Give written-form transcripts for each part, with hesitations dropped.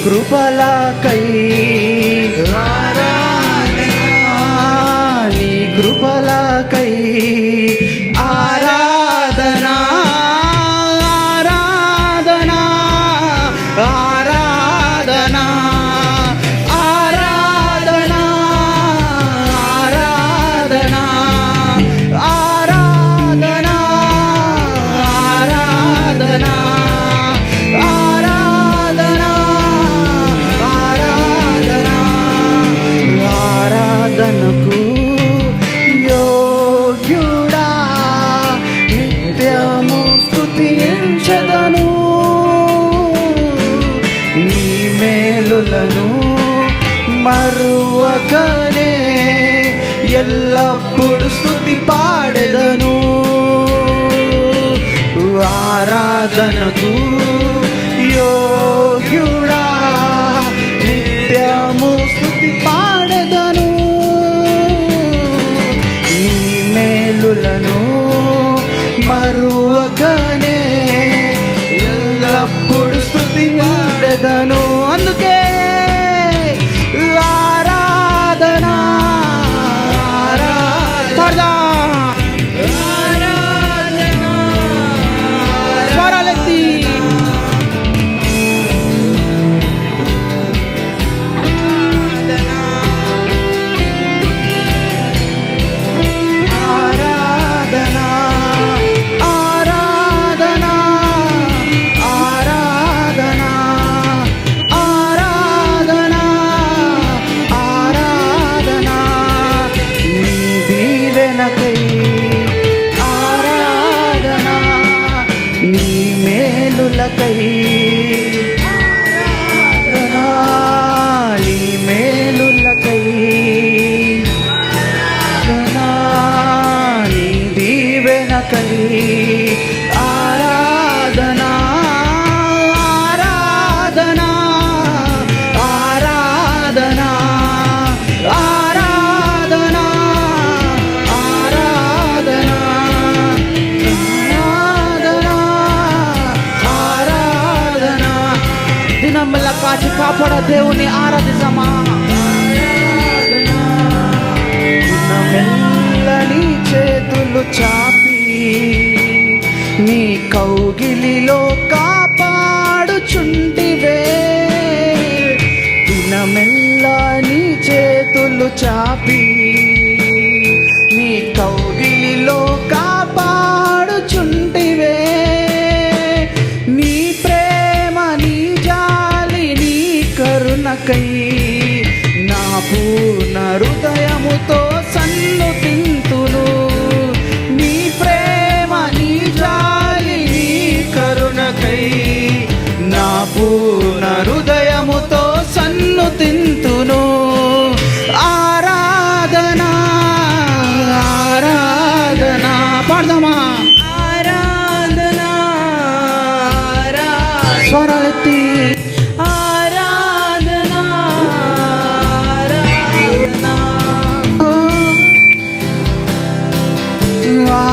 కృపలకై నీ కృపలకై ఆరాధనా ఆరాధనా ఆరాధనా ఆరాధనా ఆరాధనా ఆరాధనా ఆరాధనా ఆరాధనా ఆరాధనా ఆరాధనకు యోగ్యుడా నిత్యము స్తుతించెదను నీ మేలులను మరువకనే ఎల్లప్పుడు స్తుతి పాడెదను ఆరాధనకు యోగ్యుడా నిత్యము స్తుతి పాడెదను నీ మేలులను మరువకనే ఎల్లప్పుడు స్తుతి పాడెదను అందుకే ఆరాధనా ఆరాధనా స్వరాలెత్తి ఆరాధనా ఆరాధనా ఆరాధనా ఆరాధనా ఆరాధనా నీ దీవెనకై ఆరాధనా నీ మేలులకై ఆరాధనా నీ మేలులకై ఆరాధనా నీ దీవెనకై ఆరాధనా ఆరాధనా ఆరాధనా ఆరాధనా ఆరాధనా ఆరాధనా దినమెల్ల కాచి కాపాడ దేవుని ఆరాధిసమా దినమెల్ల నీ చేతులు చాపి నీ కౌగిలిలో కాపాడుచుంటివే దినమెల్ల నీ చేతులు చాపి నీ కౌగిలిలో కాపాడుచుంటివే నీ ప్రేమ నీ జాలి నీ కరుణకై నా పూర్ణ హృదయముతో సన్నుతింతును నీ ప్రేమ నీ జాలి నీ కరుణకై నా పూర్ణ హృదయముతో సన్నుతింతును ఆరాధనా ఆరాధనా పాడదామా ఆరాధనా స్వరాలెత్తి ఆరాధనా ఆరాధనా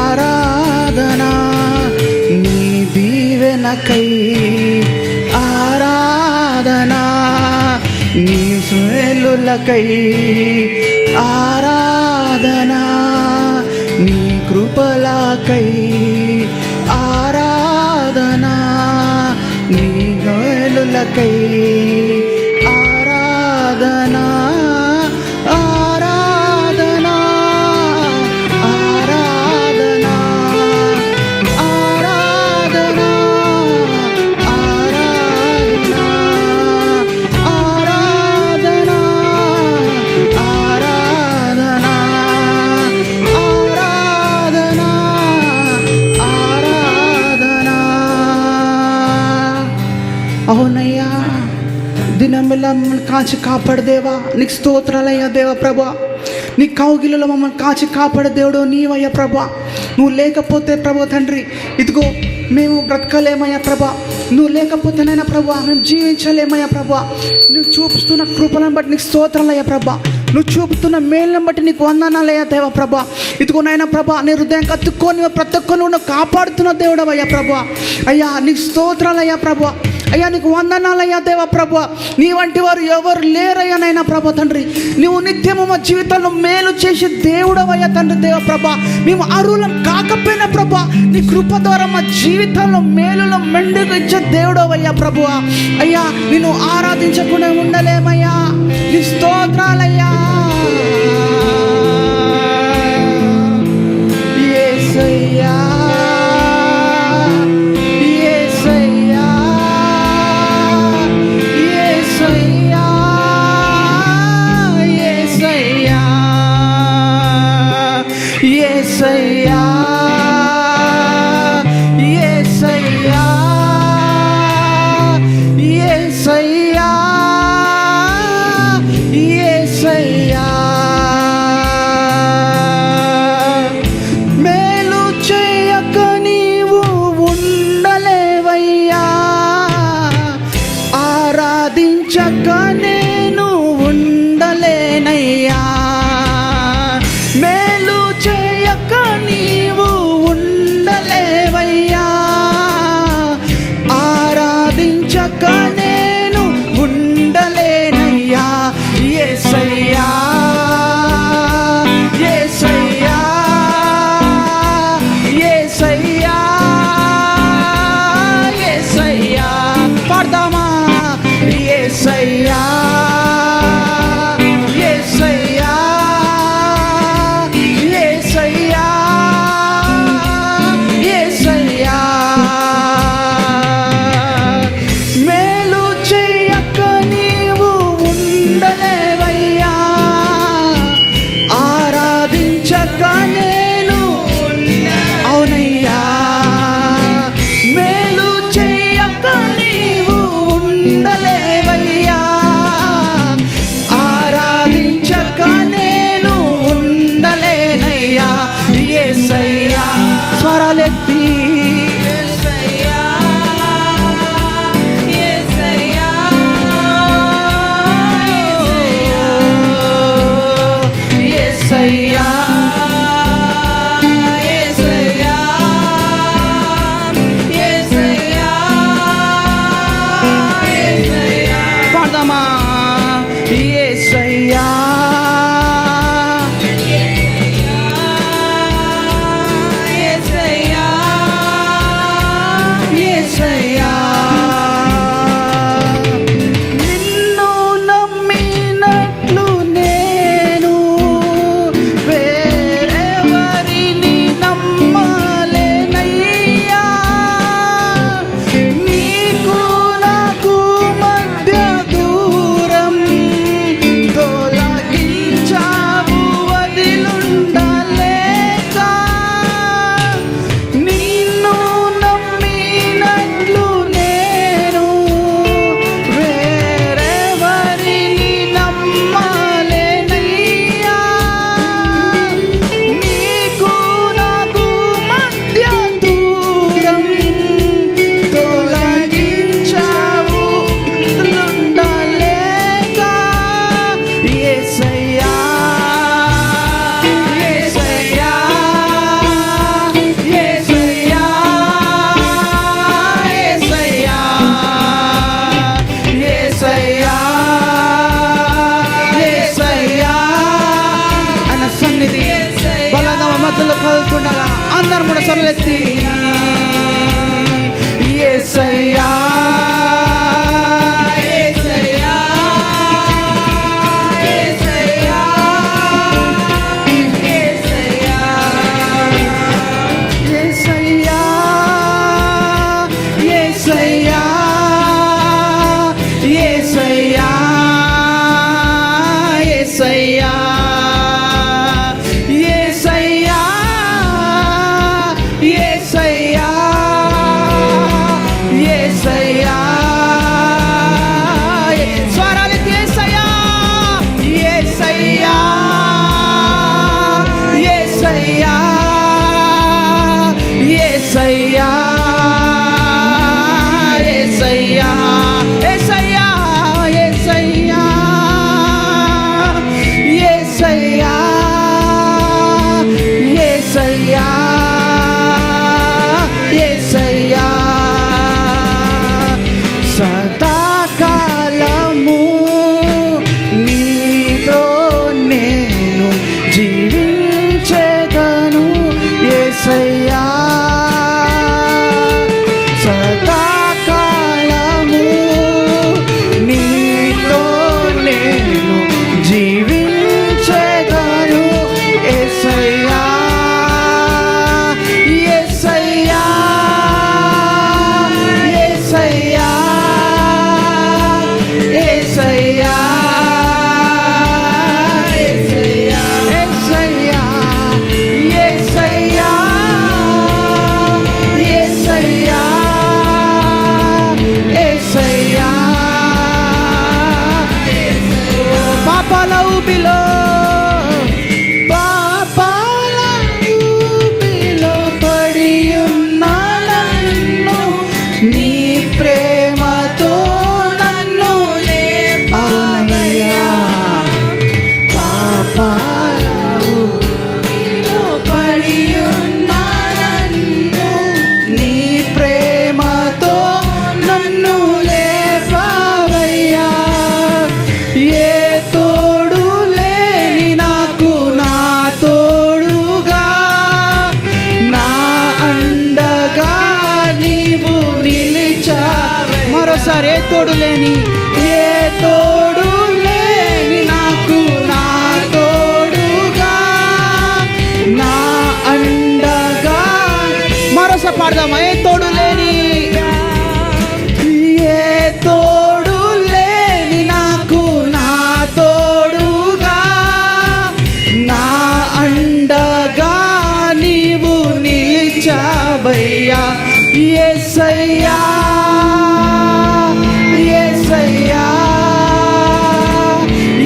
ఆరాధనా నీ దీవెనకై ఆరాధనా నీ మేలులకై ఆరాధనా నీ కృపలకై ఆరాధనా నీ మేలులకై ఆరాధనా ఆరాధనా ఆరాధనా ఆరాధనా ఆరాధనా ఆరాధనా ఆరాధనా ఆరాధనా ఆరాధనా అవునయ్యా దినమెల్లా మమ్మల్ని కాచి కాపాడదేవా నీకు స్తోత్రాలయ్యా దేవా ప్రభా నీ కౌగిలిలో మమ్మల్ని కాచి కాపాడే దేవుడు నీవయ్యా ప్రభా నువ్వు లేకపోతే ప్రభా తండ్రి ఇదిగో మేము బ్రతకలేమయ్యా ప్రభా నువ్వు లేకపోతేనైనా ప్రభా మేము జీవించలేమయ్యా ప్రభా నువ్వు చూపిస్తున్న కృపలను బట్టి నీకు స్తోత్రాలయ్యా ప్రభా నువ్వు చూపుతున్న మేలును బట్టి నీకు వందనాలయ్యా దేవ ప్రభా ఇదిగోనైనా ప్రభా నీ హృదయం కత్తుకొని ప్రతి ఒక్కరిని నువ్వు కాపాడుతున్న దేవుడవయ్యా ప్రభా అయ్యా నీకు స్తోత్రాలయ్యా ప్రభా అయ్యా నీకు వందనాలయ్యా దేవ ప్రభు. నీ వంటి వారు ఎవరు లేరయ్యా నైనా ప్రభు తండ్రి. నువ్వు నిత్యము మా జీవితంలో మేలు చేసే దేవుడవయ్యా తండ్రి దేవ ప్రభ. మేము అరువులం కాకపోయినా ప్రభు, నీ కృప ద్వారా మా జీవితంలో మేలులో మెండుగా ఇచ్చే దేవుడవయ్యా ప్రభు. అయ్యా నిన్ను ఆరాధించకుండా ఉండలేమయ్యా. నీ స్తోత్రాలయ్యా. యేసయ్యా అందరం కూడా సరళెత్తి యేసయ్యా యేసయ్యా యేసయ్యా యేసయ్యా యేసయ్యా యేసయ్యా యేసయ్యా యేసయ్యా పాపాల ఊబిలో పాపాల ఊబిలో పడి ఉన్న నన్ను నీ ప్రేమతో నన్ను లేపావయ్యా. పాపాల ఊబిలో పడి ఉన్న నన్ను నీ ప్రేమతో నన్ను లేపావయ్యా. ఏ తోడు లేని నాకు నా తోడుగా నా అండగా నీవు నిలిచావే. మరోసారి ఏ తోడు లేని నాకు నా తోడుగా నా అండగా. మరోసారి పాడదామా? ఏ తోడు లేని నాకు నా తోడుగా నా అండగా నీవు నిలిచావయ్యా. యేసయ్యా యేసయ్యా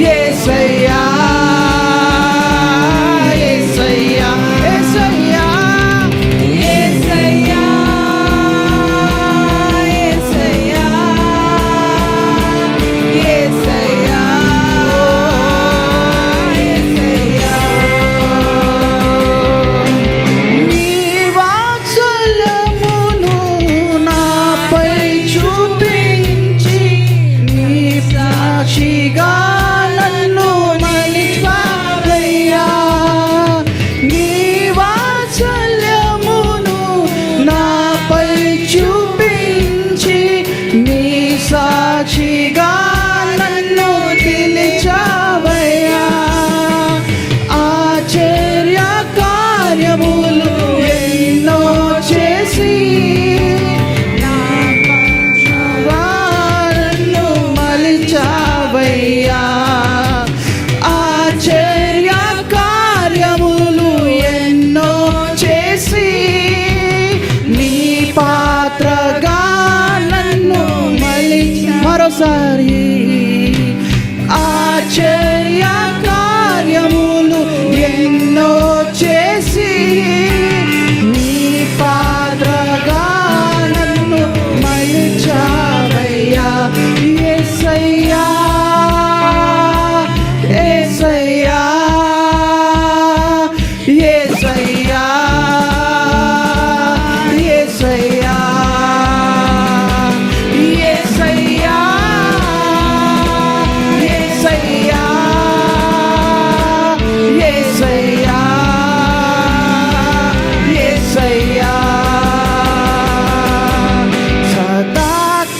యేసయ్యా యేసయ్యా యేసయ్యా యేసయ్యా యేసయ్యా యేసయ్యా. నీ వాత్సల్యమును నాపై చూపించి నీ సాక్షిగా నన్ను మలిచావయ్యా. నీ వాత్సల్యమును నాపై చూపించి నీ సాక్షిగా నన్ను నిలిచావయ్యా. ఆశ్చర్య కార్యములు ఎన్నో చేసి నా పక్షవాలను మలిచావయ్యా. ఆశ్చర్య కార్యములు ఎన్నో చేసి నీ పాత్రగా నన్ను మరోసారి ఆశ్చర్య కార్యములు ఎన్నో చేసి నీ పాత్రగా నన్ను మలిచావయ్యా. యేసయ్యా యేసయ్యా యేసయ్యా యేసయ్యా యేసయ్యా యేసయ్యా యేసయ్యా యేసయ్యా.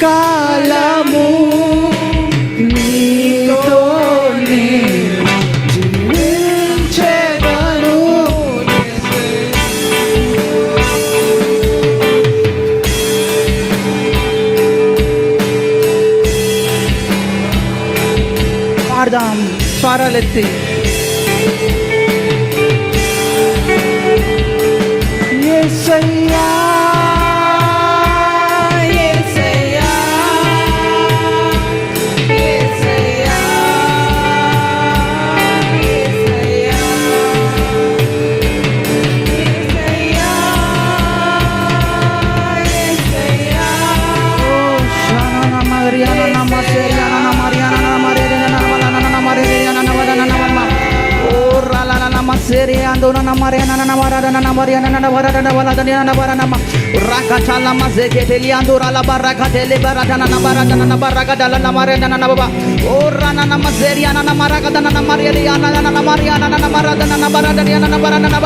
సదాకాలము నీతోనే జీవించెదను. పాడదాం స్వరాలెత్తి. యేసయ్యా యేసయ్యా యేసయ్యా యేసయ్యా యేసయ్యా యేసయ్యా. ఓ శానా మరియానా నమసేయానా మరియానా నమరేనా నమరేనా నమరేనా. ఓ రాలానా నమసేరి అందోనా నమరేనా నమరేనా నమరేనా నమరేనా వలదనినా నమరేనా. రాకచాలా మజెకెటెలి అందోరాలా బరకటెలి బరదన నమరదన నబరగదల నమరేనా నబబా. ఓ రానా నమసేరియానా నమరగదన నమరేలియానా నమరియానా నమరదన నబరదనియానా నబరన నబ.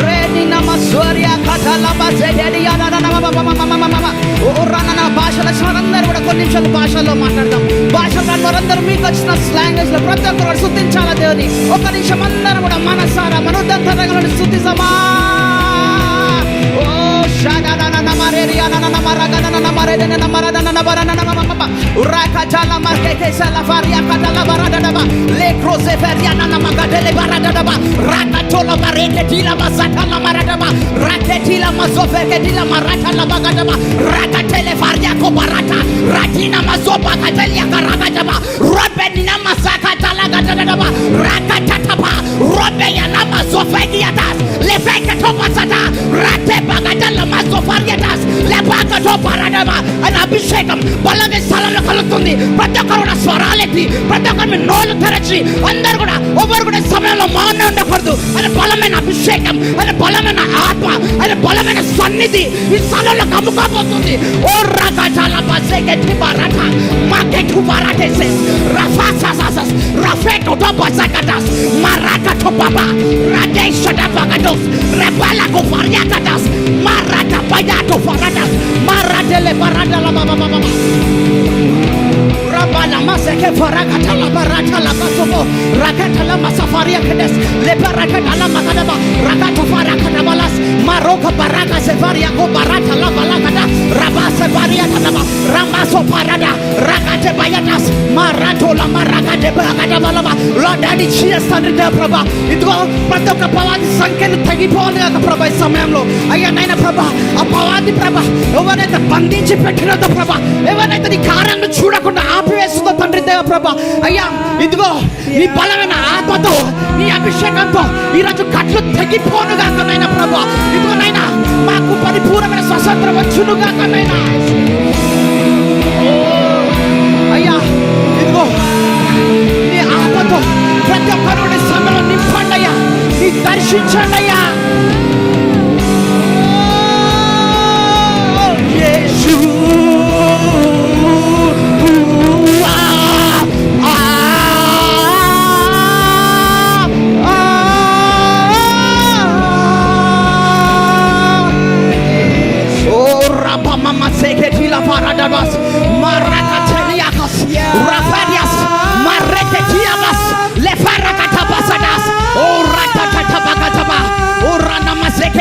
రేని నమస్వర్యా కటల బజెకెలియానా నబబబబబబబ. ఓ రానా భాషల అందరూ కూడా కొన్ని నిమిషాలు భాషల్లో మాట్లాడదాం. భాషలు రాని వారందరూ మీకు వచ్చిన లాంగ్వేజ్ లో ప్రతి ఒక్కరు స్తుతించాలా దేవుని. ఒక నిమిషం అందరూ కూడా మనసారా మనోదంతరంగా స్తుతిస్తామా. ఓ షాగానా నమరేరియానా నమరగదన నమరేనా నమరదన నబరన నబబబ. రాకచాలా మర్కెకెసల Faria కటల బరదడబ. లేక్రోసే ఫెరియానా నమగదెల బరదడబ. రాకచోల మరేకెటిల మసటల మరదబ. రాకెటిల మసోఫెకెటిల మరటల బగదబ. రాకటెల Faria kobarata ratina masopa katelia karakataba robeni na masaka talagataba అభిషేకం బలమైన స్థలంలో కలుగుతుంది. ప్రతి ఒక్కరు కూడా స్వరాలెత్తి, ప్రతి ఒక్కరు నోళ్ళు తెరచి, అందరూ కూడా ఎవరు కూడా సమయంలో మౌనం ఉండకూడదు. అది బలమైన అభిషేకం, అది బలమైన ఆత్మ, అది బలమైన సన్నిధి ఈ స్థలంలో కమ్ముకోబోతుంది. ఓ రకాల బసెకెటి బారాట మాకెటు బారాటెసెస్ రఫాసాసాసస్ రఫెటో బసకటస్ మారాకటో బాబా రాజేషట బగటోస్ రెబలాకో ఫారియాకటస్ మారాట బయాటో ఫారాటస్ మారాటెలే బారాటల బాబా బాబా Rabala maseke farakata la barata la basobo rakata la masafaria kedes le barakata la makadaba rakata farakata balas maroka baraka sefaria ko barata la balakada rabase faria kadaba ramaso parada rakate bayatas marato la marakate bakada balaba Lord Daddy చేస్తాను ప్రభా. ఇదిగో ప్రతి ఒక్క పవాది సంఖ్యను తగ్గిపోవాలి కదా ప్రభా. ఈ సమయంలో అయ్యా నాయన ప్రభా, ఆ పవాది ప్రభా ఎవరైతే బంధించి పెట్టినదో ప్రభా, ఎవరైతే నీ కార్యాలను చూడకుండా ఆపివేస్తుందో తండ్రి దేవ ప్రభా, అయ్యా ఇదిగో నీ బలమైన ఆత్మతో, నీ అభిషేకంతో ఈరోజు కట్లు తగ్గిపోనుగా కనైనా ప్రభా. ఇదిగో నైనా మాకు పరిపూర్ణమైన స్వతంత్రం వచ్చునుగా కనైనా అయ్యా. ఇదిగో నీ ఆత్మతో ప్రతి ఒక్కరు సమయంలో నింపండి అయ్యా, నీ దర్శించండి అయ్యా.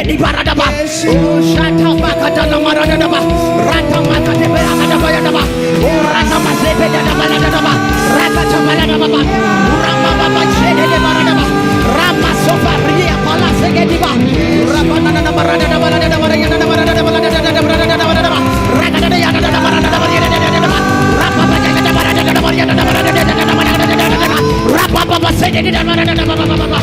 Di baradaba, oh shata bakata na maradaba, rata makate beradaba yadaba, oh rata mazebe yadaba yadaba, rakata maradaba, rama baba shede de baradaba, rama sofa ria pala segediba, rama na na baradaba yadaba yadaba baradaba baradaba, rakata de yadaba baradaba yadaba, rama baba yadaba baradaba yadaba baradaba, rama baba shede de baradaba baba.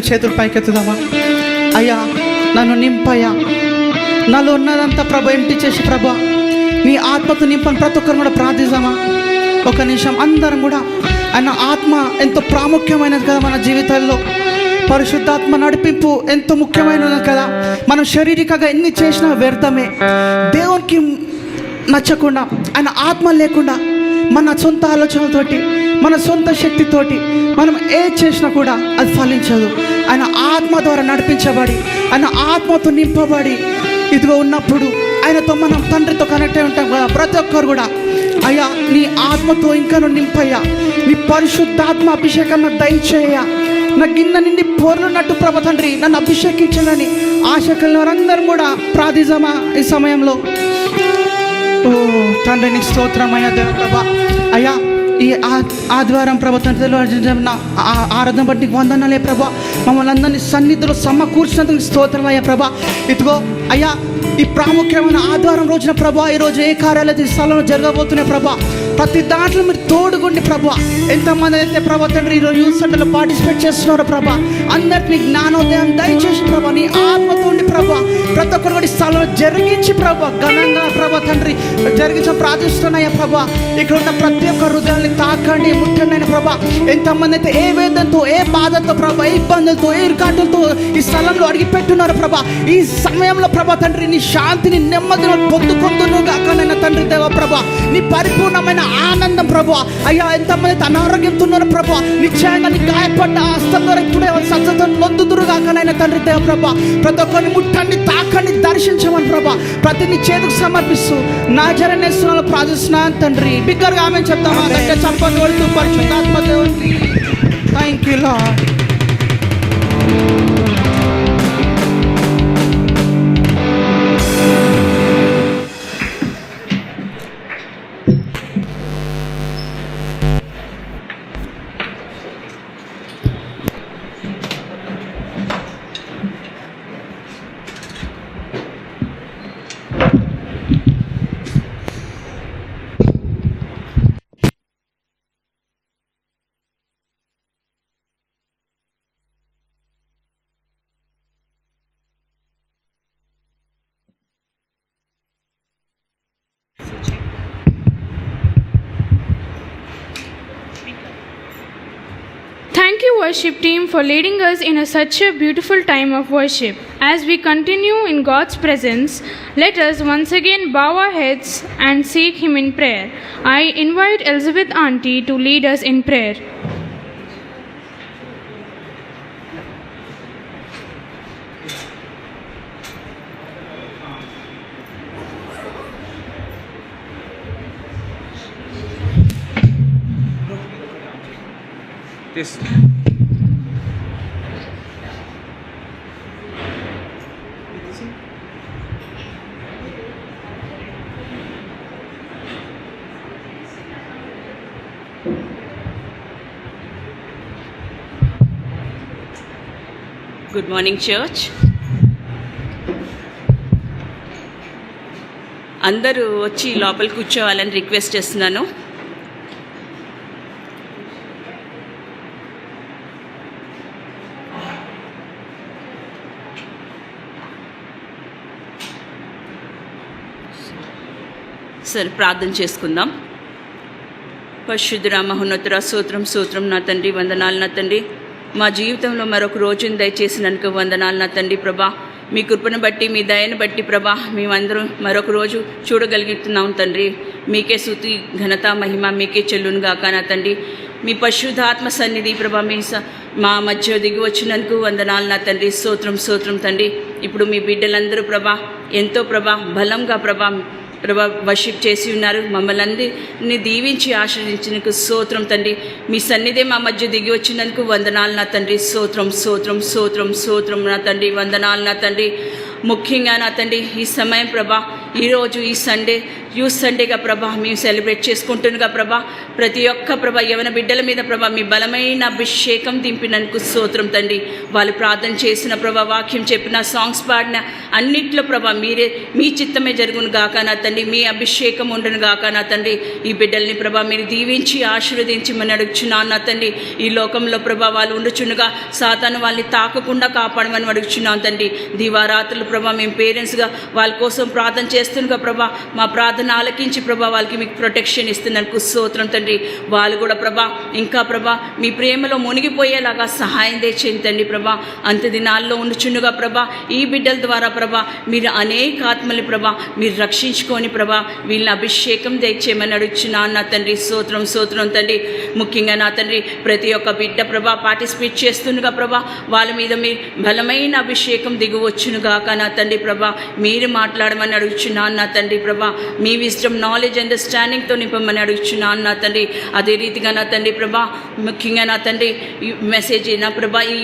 చేతులు పైకెత్తుదామా. అయ్యా నన్ను నింపయ్యా, నాలో ఉన్నదంతా ప్రభు ఎంటి చేసి ప్రభు నీ ఆత్మతో నింపని ప్రతి ఒక్కరు కూడా ప్రార్థిస్తామా. ఒక నిమిషం అందరం కూడా ఆయన ఆత్మ ఎంతో ప్రాముఖ్యమైనది కదా మన జీవితాల్లో. పరిశుద్ధాత్మ నడిపింపు ఎంతో ముఖ్యమైనది కదా. మనం శారీరకంగా ఎన్ని చేసినా వ్యర్థమే. దేవునికి నచ్చకుండా ఆయన ఆత్మ లేకుండా మన సొంత ఆలోచనలతోటి మన సొంత శక్తితోటి మనం ఏది చేసినా కూడా అది ఫలించదు. ఆయన ఆత్మ ద్వారా నడిపించబడి, ఆయన ఆత్మతో నింపబడి ఇదిగో ఉన్నప్పుడు ఆయనతో మనం తండ్రితో కనెక్ట్ అయి ఉంటాం కదా. ప్రతి ఒక్కరు కూడా అయ్యా నీ ఆత్మతో ఇంకా నువ్వు నింపయ్యా, నీ పరిశుద్ధాత్మ అభిషేకం నాకు దయచేయ, నా గిన్నె నిండి పొర్లున్నట్టు ప్రభు తండ్రి నన్ను అభిషేకించనని ఆశకులను వారందరం కూడా ప్రార్థించమా ఈ సమయంలో. ఓ తండ్రి నీకు స్తోత్రం అయ్యా దేవ ప్రభా. అయ్యా ఈ ఆదివారం ప్రభా తండ్రి ఆరాధన బట్టి వందనాలే ప్రభా. మమ్మల్ని అందరినీ సన్నిధిలో సమకూర్చినందుకు స్తోత్రం అయ్యా ప్రభా. ఇదిగో అయ్యా ఈ ప్రాముఖ్యమైన ఆదివారం రోజున ప్రభా, ఈరోజు ఏ కార్యాలయ స్థలంలో జరగబోతున్నాయి ప్రభా, ప్రతి దాంట్లో మీరు తోడుగుండి ప్రభా. ఎంతమంది అయితే ప్రభా తండ్రి ఈరోజు యూత్ సెంటర్లో పార్టిసిపేట్ చేస్తున్నారు ప్రభా, అందరికి జ్ఞానోదయం దయచేసి ప్రభా, నీ ఆత్మతో ఉండి ప్రభా ప్రతి ఒక్కరు కూడా స్థలంలో జరిగించి ప్రభా ఘనంగా ప్రభా తండ్రి జరిగించ ప్రార్థిస్తున్నాయా ప్రభా. ఇక్కడ ఉన్న ప్రతి ఒక్క హృదయాన్ని తాకండి, ముఖ్యమైన ప్రభా. ఎంతమంది అయితే ఏ వేదంతో, ఏ బాధతో ప్రభా, ఏ ఇబ్బందులతో, ఏ ఇరుకాటులతో ఈ స్థలంలో అడిగిపెట్టున్నారు ప్రభా, ఈ సమయంలో ప్రభా తండ్రి నీ శాంతిని నెమ్మదిని పొందుకొందును గాక నైనా తండ్రి దేవ ప్రభా. నీ పరిపూర్ణమైన ఆనందం ప్రభా. అయ్యా ఎంతమంది అయితే అనారోగ్యంతో ఉన్నారు ప్రభా, నిశ్చయంగా నీ గాయపడ్డ హస్తం ద్వారా ఇప్పుడే స్వస్థత నొందుదురు గాక నైనా తండ్రి దేవ ప్రభా. ప్రతి ఒక్కరిని ముట్టండి, తాకండి, దర్శించమని ప్రభా. ప్రతి నీ చేతుకు సమర్పిస్తూ నాజరేయుని ప్రార్థిస్తున్నాను తండ్రి. బిగ్గరగా ఆమె చెప్తామా, చప్పట్లు కొడుతూ పరిశుద్ధాత్మ దేవునికి thank you lord. Thank you, worship team, for leading us in such a beautiful time of worship. As we continue in God's presence, let us once again bow our heads and seek Him in prayer. I invite Elizabeth Auntie to lead us in prayer. This. Good morning, church. అందరూ వచ్చి లోపల కూర్చోవాలని request చేస్తున్నాను. సరే ప్రార్థన చేసుకుందాం. పరిశుద్ధుడా మహోన్నతుడ, స్తోత్రం నా తండ్రి, వందనాలు నా తండ్రి. మా జీవితంలో మరొక రోజును దయచేసినందుకు వందనాలు నా తండ్రి ప్రభా. మీ కృపను బట్టి, మీ దయను బట్టి ప్రభా, మేమందరం మరొక రోజు చూడగలుగుతున్నాం తండ్రి. మీకే స్తుతి, ఘనత, మహిమ మీకే చెల్లును గాక నా తండ్రి. మీ పరిశుద్ధాత్మ సన్నిధి ప్రభా మా మధ్య దిగి వచ్చినందుకు వందనాలు నా తండ్రి. స్తోత్రం తండ్రి. ఇప్పుడు మీ బిడ్డలందరూ ప్రభా ఎంతో ప్రభా బలంగా ప్రభా వర్షిప్ చేసి ఉన్నారు. మమ్మల్ని అందరినీ దీవించి ఆశ్రయించినందుకు స్తోత్రం తండ్రి. మీ సన్నిధే మా మధ్య దిగి వచ్చినందుకు వందనాలు నా తండ్రి. స్తోత్రం నా తండ్రి, వందనాలు నా తండ్రి. ముఖ్యంగా నా తండ్రి ఈ సమయం ప్రభా, ఈరోజు ఈ సండే యూత్ సండేగా ప్రభా మేము సెలబ్రేట్ చేసుకుంటుండగా ప్రభా, ప్రతి ఒక్క ప్రభా యవన బిడ్డల మీద ప్రభా మీ బలమైన అభిషేకం దింపినందుకు స్తోత్రం తండ్రి. వాళ్ళు ప్రార్థన చేసిన ప్రభా, వాక్యం చెప్పిన, సాంగ్స్ పాడిన అన్నిట్లో ప్రభా మీ చిత్తమే జరుగును గాక నా తండ్రి. మీ అభిషేకం ఉండను గాక నా తండ్రి. ఈ బిడ్డల్ని ప్రభా మీరు దీవించి ఆశీర్వదించమని అడుగుచున్నాను నా తండ్రి. ఈ లోకంలో ప్రభా వాళ్ళు ఉండుచుండగా సాతాను వాళ్ళని తాకకుండా కాపాడమని అడుగుచున్నాను తండ్రి. దివారాత్రులు ప్రభా మేము పేరెంట్స్గా వాళ్ళ కోసం ప్రార్థన చేస్తుండగా ప్రభా మా ప్రార్థన ఆలకించి ప్రభా వాళ్ళకి మీకు ప్రొటెక్షన్ ఇస్తున్నందుకు స్తోత్రం తండ్రి. వాళ్ళు కూడా ప్రభా ఇంకా ప్రభా మీ ప్రేమలో మునిగిపోయేలాగా సహాయం తెచ్చేయండి తండ్రి ప్రభా. అంత దినాల్లో ఉండుచుండగా ప్రభా ఈ బిడ్డల ద్వారా ప్రభా మీరు అనేక ఆత్మల్ని ప్రభా మీరు రక్షించుకొని ప్రభా వీళ్ళని అభిషేకం తెచ్చేయమని అడుగుచున్నాను నా తండ్రి. స్తోత్రం తండ్రి. ముఖ్యంగా నా తండ్రి ప్రతి ఒక్క బిడ్డ ప్రభా పార్టిసిపేట్ చేస్తుండగా ప్రభా వాళ్ళ మీద మీ బలమైన అభిషేకం దిగువచ్చునుగాక నా తండ్రి ప్రభా మీరు మాట్లాడమని అడుగుచున్నాను నా తండ్రి ప్రభా మీ విజ్డమ్ నాలెడ్జ్ అండర్స్టాండింగ్తో నింపమని అడుగుచున్నాను నా తండ్రి అదే రీతిగా నా తండ్రి ప్రభా ముఖ్యంగా నా తండ్రి ఈ మెసేజ్ నా ప్రభా ఈ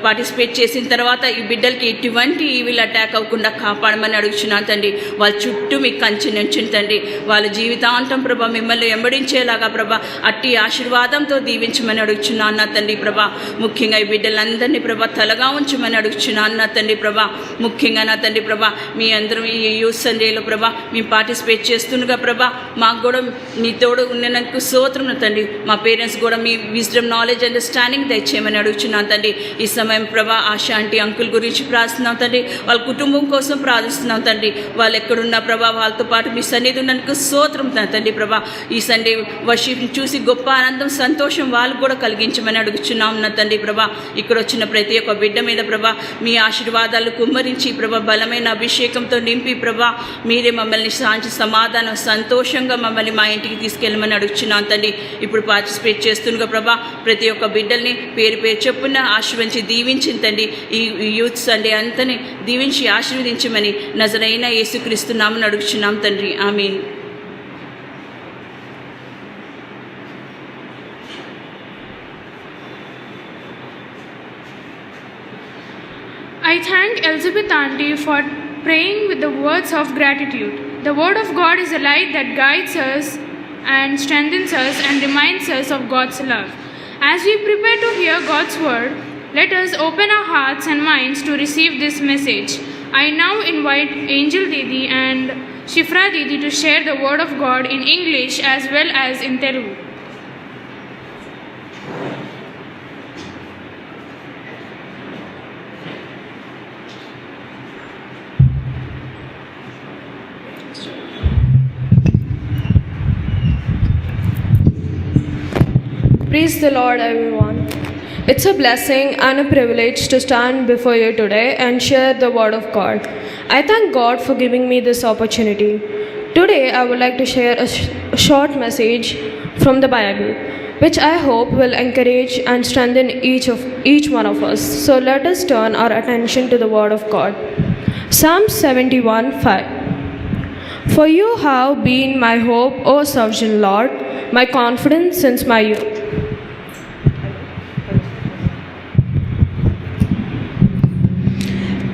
పార్టిసిపేట్ చేసిన తర్వాత ఈ బిడ్డలకి ఎటువంటి ఈవిల్ అటాక్ అవ్వకుండా కాపాడమని అడుగుచున్నాను తండ్రి వాళ్ళ చుట్టూ మీకు కంచె నుంచుని తండ్రి వాళ్ళ జీవితాంతం ప్రభా మిమ్మల్ని వెంబడించేలాగా ప్రభా అట్టి ఆశీర్వాదంతో దీవించమని అడుగుచున్నాను నా తండ్రి ప్రభా ముఖ్యంగా ఈ బిడ్డలందరినీ ప్రభా తలగా ఉంచమని అడుగుచున్నాను నా తండ్రి ప్రభా ముఖ్యంగా నా తండ్రి ప్రభా మీ అందరం ఈ యూత్ సండేలో ప్రభా మేము పార్టిసిపేట్ చేస్తుండగా ప్రభా మాకు కూడా మీ తోడు ఉన్నందుకు స్తోత్రం నా తండ్రి మా పేరెంట్స్ కూడా మీ విజ్డమ్ నాలెడ్జ్ అండర్స్టాండింగ్ దయచేయమని అడుగుచున్నాను తండ్రి ఈ సమయం ప్రభా ఆశా ఆంటీ అంకుల్ గురించి ప్రార్థిస్తున్నాం తండ్రి వాళ్ళ కుటుంబం కోసం ప్రార్థిస్తున్నాం తండ్రి వాళ్ళు ఎక్కడున్న ప్రభా వాళ్ళతో పాటు మీ సన్నిధి ఉన్నందుకు స్తోత్రం తండ్రి ప్రభా ఈ సండే వర్షిప్ని చూసి గొప్ప ఆనందం సంతోషం వాళ్ళకు కూడా కలిగించమని అడుగుచున్నాం నా తండ్రి ప్రభా ఇక్కడ వచ్చిన ప్రతి ఒక్క బిడ్డ మీద ప్రభా మీ ఆశీర్వాదాలు కుమ్మరించి ప్రభా బలమైన అభిషేకంతో నింపి ప్రభా మీరే మమ్మల్ని శాంతి సమాధానం సంతోషంగా మమ్మల్ని మా ఇంటికి తీసుకెళ్ళమని అడుగుచున్నాం తండ్రి ఇప్పుడు పార్టిసిపేట్ చేస్తుండగా ప్రభా ప్రతి ఒక్క బిడ్డల్ని పేరు పేరు చెప్పున ఆశీర్వించి దీవించింది తండ్రి ఈ యూత్ సండే అంతని దీవించి ఆశీర్వదించమని నజరైన యేసుక్రీస్తు నామమున అడుగుచున్నాం తండ్రి ఆమేన్. I thank Elizabeth Aunty for praying with the words of gratitude. The word of God is a light that guides us and strengthens us and reminds us of God's love. As we prepare to hear God's word, let us open our hearts and minds to receive this message. I now invite Angel Didi and Shifra Didi to share the word of God in English as well as in Telugu. Praise the Lord, everyone. It's a blessing and a privilege to stand before you today and share the Word of God. I thank God for giving me this opportunity. Today, I would like to share a short message from the Bible, which I hope will encourage and strengthen each one of us. So let us turn our attention to the Word of God. Psalm 71:5. For you have been my hope, O sovereign Lord, my confidence since my youth.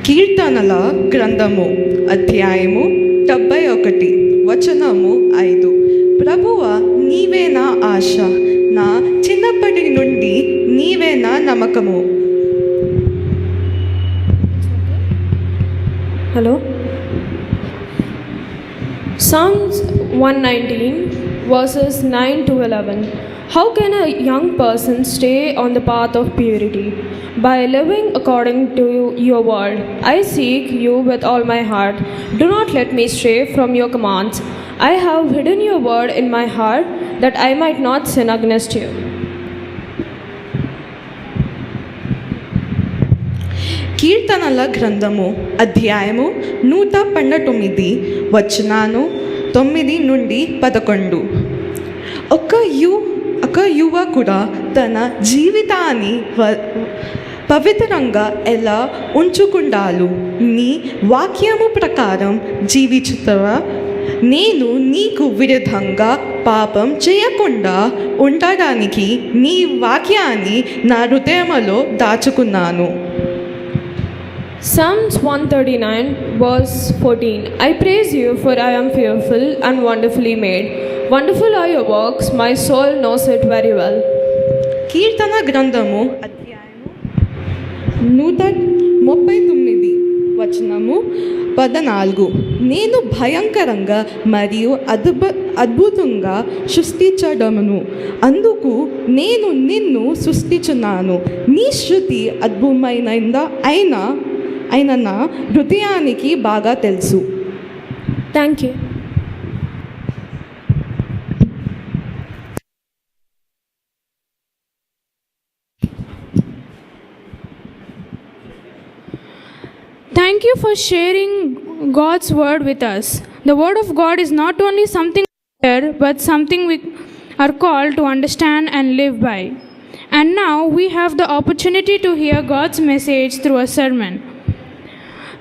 కీర్తనల గ్రంథము అధ్యాయము 71 వచనము 5. ప్రభువా నీవే నా ఆశ, నా చిన్నప్పటి నుండి నీవే నా నమ్మకము. Hello? Psalms 119 verses 9 to 11. How can a young person stay on the path of purity? By living according to your word. I seek you with all my heart. Do not let me stray from your commands. I have hidden your word in my heart that I might not sin against you. కీర్తనల గ్రంథము అధ్యాయము 119 వచనాలు 9 నుండి 11. ఒక యువకుడు తన జీవితాన్ని పవిత్రంగా ఎలా ఉంచుకుండాలి? నీ వాక్యము ప్రకారం జీవించుతావా? నేను నీకు విరుద్ధంగా పాపం చేయకుండా ఉండడానికి నీ వాక్యాన్ని నా హృదయంలో దాచుకున్నాను. Psalms 139 verse 14. I praise you for I am fearful and wonderfully made. Wonderful are your works, my soul knows it very well. కీర్తన గ్రంథము అధ్యాయము 139 వచనము 14. నేను భయంకరంగా మరియు అద్భుతంగా సృష్టించడమును, అందుకు నేను నిన్ను సృష్టించున్నాను. నీ శృతి అద్భుతమైనదా అయిన నా హృదయానికి బాగా తెలుసు. Thank you. Thank you for sharing God's word with us. The word of God is not only something we hear, but something are called to understand and live by. And now we have the opportunity to hear God's message through a sermon.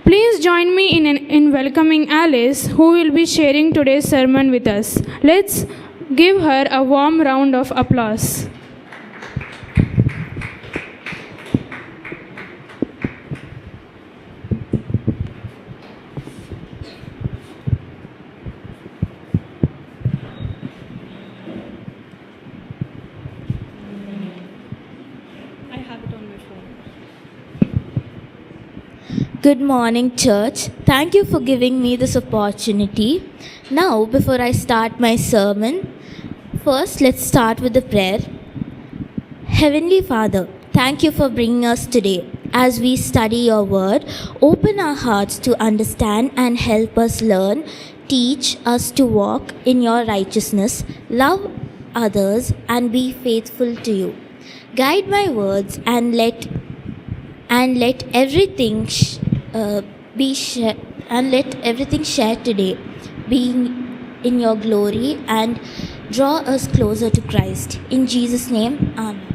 Please join me in welcoming Alice, who will be sharing today's sermon with us. Let's give her a warm round of applause. Good morning, church. Thank you for giving me this opportunity. Now, before I start my sermon, first let's start with the prayer. Heavenly Father, thank you for bringing us today. As we study your word, open our hearts to understand and help us learn. Teach us to walk in your righteousness, love others, and be faithful to you. Guide my words and let everything everything shared today being in your glory and draw us closer to Christ. In Jesus' name, Amen.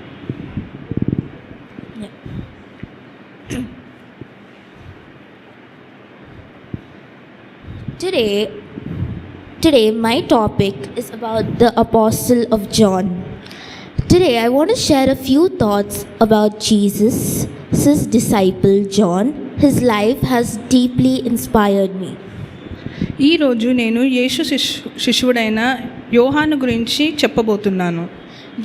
Today my topic is about the Apostle of John. Today I want to share a few thoughts about Jesus' disciple John. His life has deeply inspired me. ఈరోజు నేను యేసు శిష్యుడైన యోహాను గురించి చెప్పబోతున్నాను.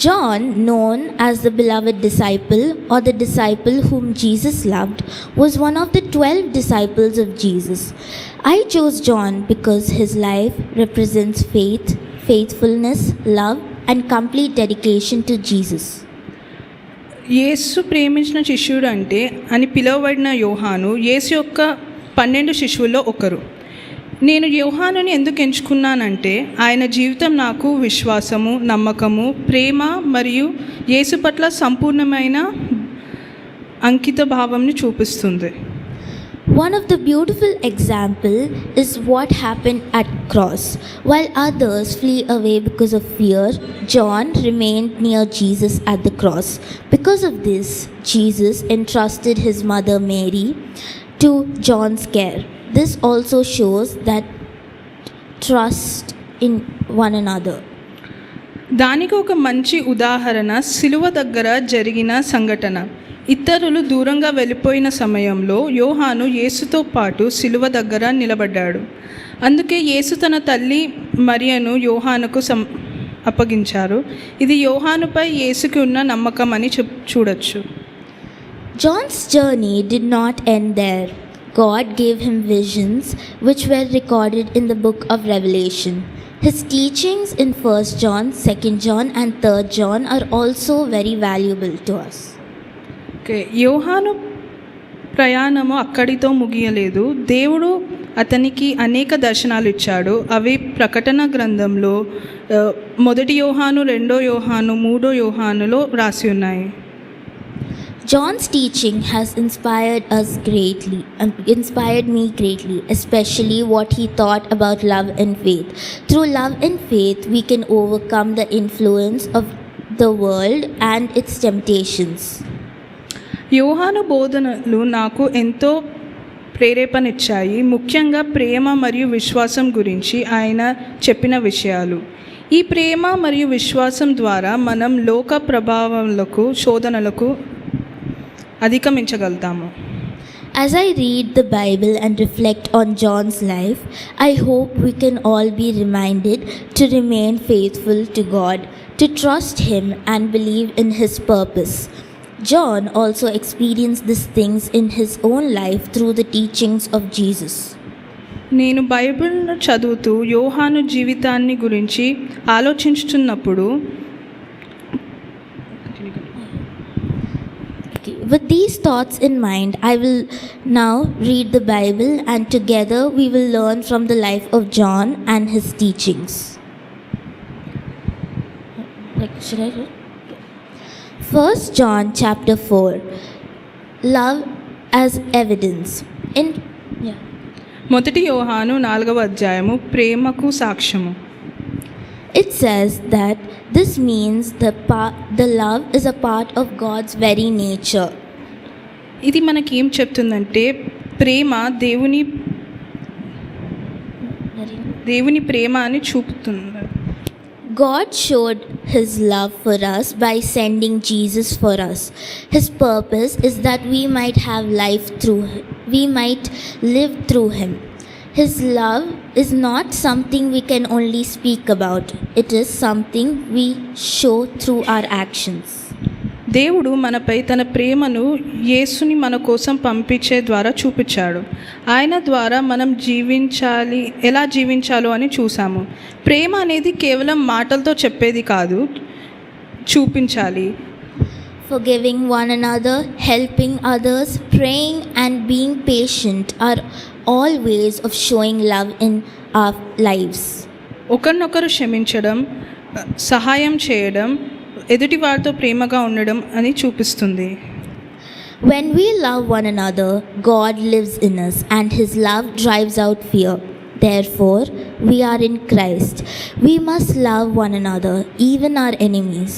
John, known as the beloved disciple or the disciple whom Jesus loved, was one of the 12 disciples of Jesus. I chose John because his life represents faith, faithfulness, love, and complete dedication to Jesus. యేసు ప్రేమించిన శిష్యుడు అంటే అని పిలువబడిన యోహాను యేసు యొక్క 12 శిష్యుల్లో ఒకరు. నేను యోహానుని ఎందుకు ఎంచుకున్నానంటే ఆయన జీవితం నాకు విశ్వాసము, నమ్మకము, ప్రేమ మరియు యేసు పట్ల సంపూర్ణమైన అంకిత భావంని చూపిస్తుంది. One of the beautiful example is what happened at cross. While others flee away because of fear, John remained near Jesus at the cross. Because of this, Jesus entrusted his mother Mary to John's care. This also shows that trust in one another. దానికి ఒక మంచి ఉదాహరణ సిలువ దగ్గర జరిగిన సంఘటన. ఇతరులు దూరంగా వెళ్ళిపోయిన సమయంలో యోహాను యేసుతో పాటు సిలువ దగ్గర నిలబడ్డాడు. అందుకే యేసు తన తల్లి మరియను యోహానుకు అప్పగించారు. ఇది యోహానుపై యేసుకి ఉన్న నమ్మకం అని చూడొచ్చు. John's journey did not end there. God gave him visions which were recorded in the book of Revelation. His teachings in 1 John, 2 John and 3 John are also very valuable to us. యోహాను ప్రయాణము అక్కడితో ముగియలేదు. దేవుడు అతనికి అనేక దర్శనాలు ఇచ్చాడు. అవి ప్రకటన గ్రంథంలో 1 యోహాను, 2 యోహాను, 3 యోహానులో రాసి ఉన్నాయి. John's teaching has inspired me greatly, especially what he taught about love and faith. Through love and faith, we can overcome the influence of the world and its temptations. యోహాను బోధనలు నాకు ఎంతో ప్రేరేపణిచ్చాయి. ముఖ్యంగా ప్రేమ మరియు విశ్వాసం గురించి ఆయన చెప్పిన విషయాలు. ఈ ప్రేమ మరియు విశ్వాసం ద్వారా మనం లోక ప్రభావాలకు, శోధనలకు అధిగమించగలుగుతాము. As I read the Bible and reflect on John's life, I hope we can all be reminded to remain faithful to God, to trust Him and believe in His purpose. John also experienced these things in his own life through the teachings of Jesus. నేను Bible చదువుతూ యోహాను జీవితాన్ని గురించి ఆలోచించుతున్నప్పుడు with these thoughts in mind, I will now read the Bible and together we will learn from the life of John and his teachings. Should I read? 1 John chapter 4. Love as evidence. మొదటి యోహాను 4వ అధ్యాయము ప్రేమకు సాక్ష్యము. It says that this means the love is a part of God's very nature. ఇది మనకి ఏం చెప్తుందంటే ప్రేమ దేవుని ప్రేమ అని చూపుతుంది. God showed His love for us by sending Jesus for us. His purpose is that we might have life through Him. We might live through Him. His love is not something we can only speak about. It is something we show through our actions. దేవుడు మనపై తన ప్రేమను యేసుని మన కోసం పంపించే ద్వారా చూపించాడు. ఆయన ద్వారా మనం ఎలా జీవించాలో అని చూసాము. ప్రేమ అనేది కేవలం మాటలతో చెప్పేది కాదు, చూపించాలి. Forgiving one another, helping others, praying and being patient are all ways of showing love in our lives. ఒకరినొకరు క్షమించడం, సహాయం చేయడం, ఎదుటి వారితో ప్రేమగా ఉండడం అని చూపిస్తుంది. When we love one another, God lives in us and His love drives out fear. Therefore, we are in Christ. We must love one another, even our enemies.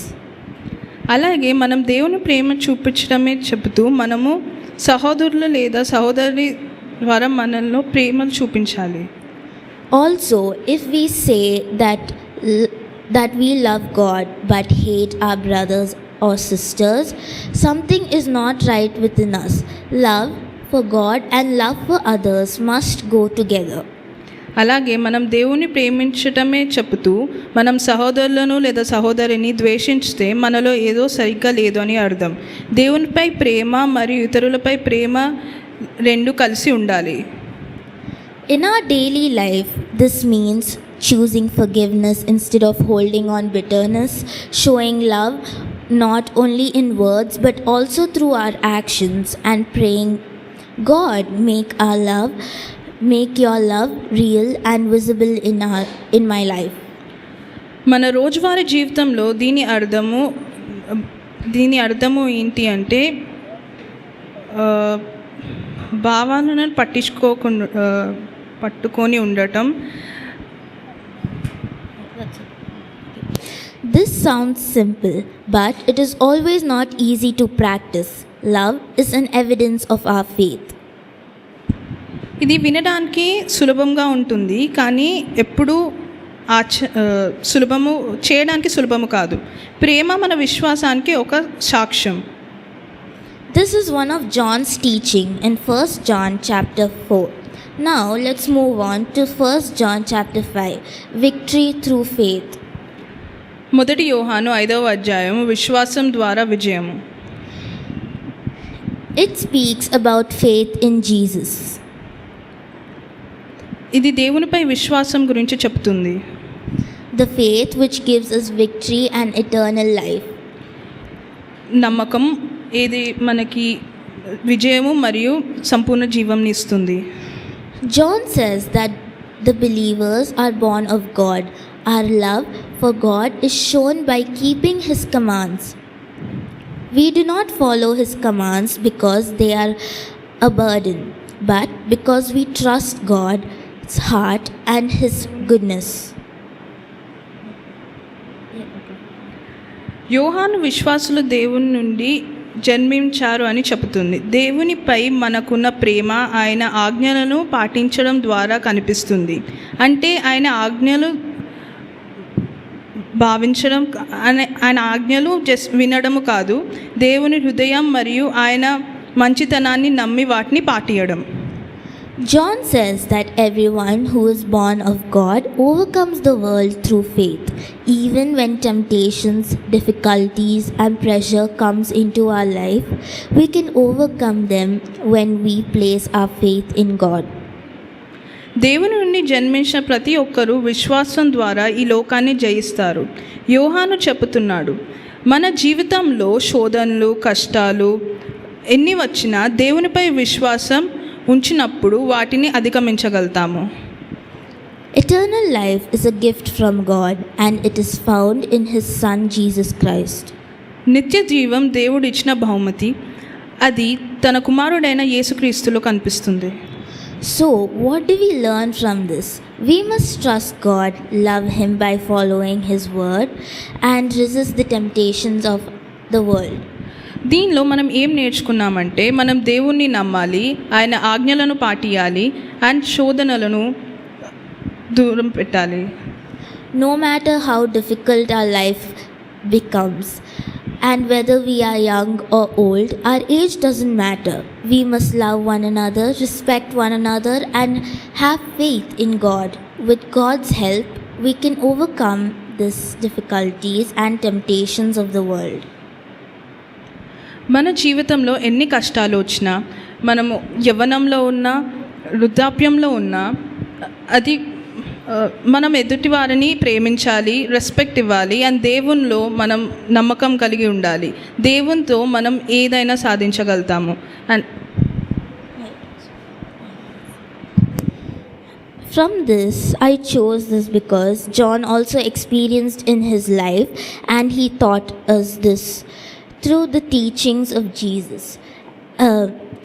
అలాగే మనం దేవుని ప్రేమ చూపించడమే చెబుతూ మనము సహోదరులు లేదా సహోదరి ద్వారా మనల్లో ప్రేమను చూపించాలి. Also, if we say that we love God but hate our brothers or sisters, something is not right within us. Love for God and love for others must go together. అలాగే మనం దేవుని ప్రేమించటమే చెబుతూ మనం సహోదరులను లేదా సహోదరిని ద్వేషిస్తే మనలో ఏదో సరిగ్గా లేదు అని అర్థం. దేవునిపై ప్రేమ మరియు ఇతరులపై ప్రేమ రెండు కలిసి ఉండాలి. In our daily life, this means choosing forgiveness instead of holding on bitterness, showing love not only in words but also through our actions, and praying, God, make your love real and visible in my life. మన రోజువారీ జీవితంలో దీని అర్థము ఏంటి అంటే భావాలను పట్టుకొని ఉండటం. This sounds simple, but it is always not easy to practice. Love is an evidence of our faith. ఇది వినడానికి సులభంగా ఉంటుంది, కానీ ఎప్పుడూ చేయడానికి సులభము కాదు. ప్రేమ మన విశ్వాసానికి ఒక సాక్ష్యం. This is one of John's teaching in 1 John chapter 4. Now let's move on to 1 John chapter 5, victory through faith. మొదటి యోహాను 5వ అధ్యాయము విశ్వాసం ద్వారా విజయము. It speaks about faith in Jesus. ఇది దేవునిపై విశ్వాసం గురించి చెప్తుంది. The faith which gives us victory and eternal life. నమ్మకం ఏది మనకి విజయము మరియు సంపూర్ణ జీవంని ఇస్తుంది. John says that the believers are born of God. Our love for God is shown by keeping His commands. We do not follow His commands because they are a burden, but because we trust God's heart and His goodness. యోహాను విశ్వాసులు దేవుని నుండి జన్మించారు అని చెబుతుంది. దేవునిపై మనకున్న ప్రేమ ఆయన ఆజ్ఞలను పాటించడం ద్వారా కనిపిస్తుంది. అంటే ఆయన ఆజ్ఞలు భావించడం, ఆయన ఆజ్ఞలు వినడము కాదు, దేవుని హృదయం మరియు ఆయన మంచితనాన్ని నమ్మి వాటిని పాటించడం. John says that everyone who is born of God overcomes the world through faith. Even when temptations, difficulties and pressure comes into our life, we can overcome them when we place our faith in God. దేవుని నుండి జన్మించిన ప్రతి ఒక్కరూ విశ్వాసం ద్వారా ఈ లోకాన్ని జయిస్తారు. యోహాను చెబుతున్నాడు, మన జీవితంలో శోధనలు, కష్టాలు ఎన్ని వచ్చినా దేవునిపై విశ్వాసం ఉంచినప్పుడు వాటిని అధిగమించగలుగుతాము. Eternal life is a gift from God and it is found in His Son Jesus Christ. నిత్య జీవం దేవుడు ఇచ్చిన బహుమతి, అది తన కుమారుడైన యేసుక్రీస్తులో కనిపిస్తుంది. So, what do we learn from this? We must trust God, love Him by following His word, and resist the temptations of the world. దీనిలో మనం ఏం నేర్చుకున్నామంటే మనం దేవుణ్ణి నమ్మాలి, ఆయన ఆజ్ఞలను పాటియాలి అండ్ శోధనలను దూరం పెట్టాలి. No matter how difficult our life becomes, and whether we are young or old, our age doesn't matter. We must love one another, respect one another, and have faith in God. With God's help, we can overcome these difficulties and temptations of the world. మన జీవితంలో ఎన్ని కష్టాలు వచ్చినా, మనము యవ్వనంలో ఉన్నా వృద్ధాప్యంలో ఉన్నా, అది మనం ఎదుటి వారిని ప్రేమించాలి, రెస్పెక్ట్ ఇవ్వాలి అండ్ దేవునిలో మనం నమ్మకం కలిగి ఉండాలి. దేవునితో మనం ఏదైనా సాధించగలుగుతాము. And From this, I chose this because John also experienced in his life, and he taught us this through the teachings of Jesus.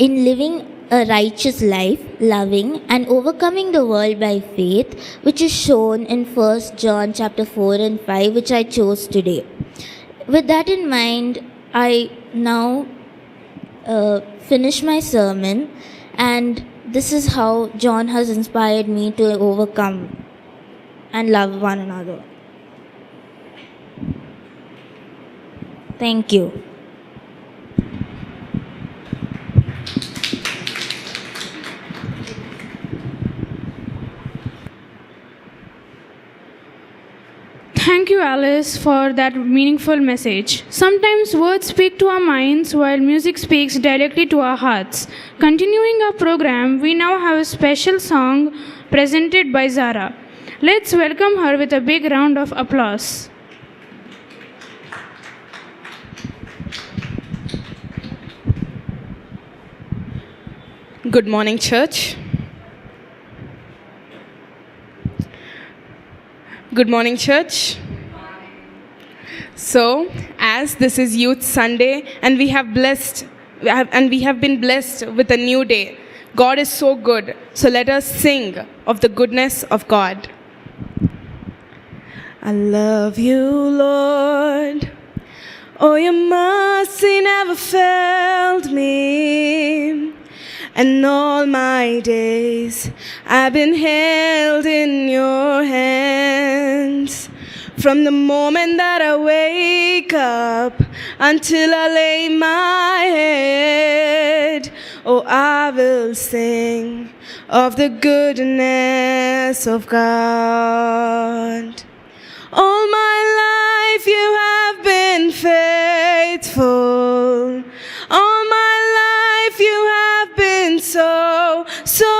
In living a righteous life, loving and overcoming the world by faith, which is shown in 1 John chapter 4 and 5, which I chose today. With that in mind, I now finish my sermon, and this is how John has inspired me to overcome and love one another. Thank you. Thank you, Alice, for that meaningful message. Sometimes words speak to our minds while music speaks directly to our hearts. Continuing our program, we now have a special song presented by Zara. Let's welcome her with a big round of applause. Good morning, church. Good morning, church. So, as this is Youth Sunday, and we have been blessed with a new day. God is so good. So let us sing of the goodness of God. I love you, Lord. Oh, your mercy never failed me. And all my days I've been held in your hands. From the moment that I wake up until I lay my head, oh, I will sing of the goodness of God. All my life you have been faithful. All my life you have been so, so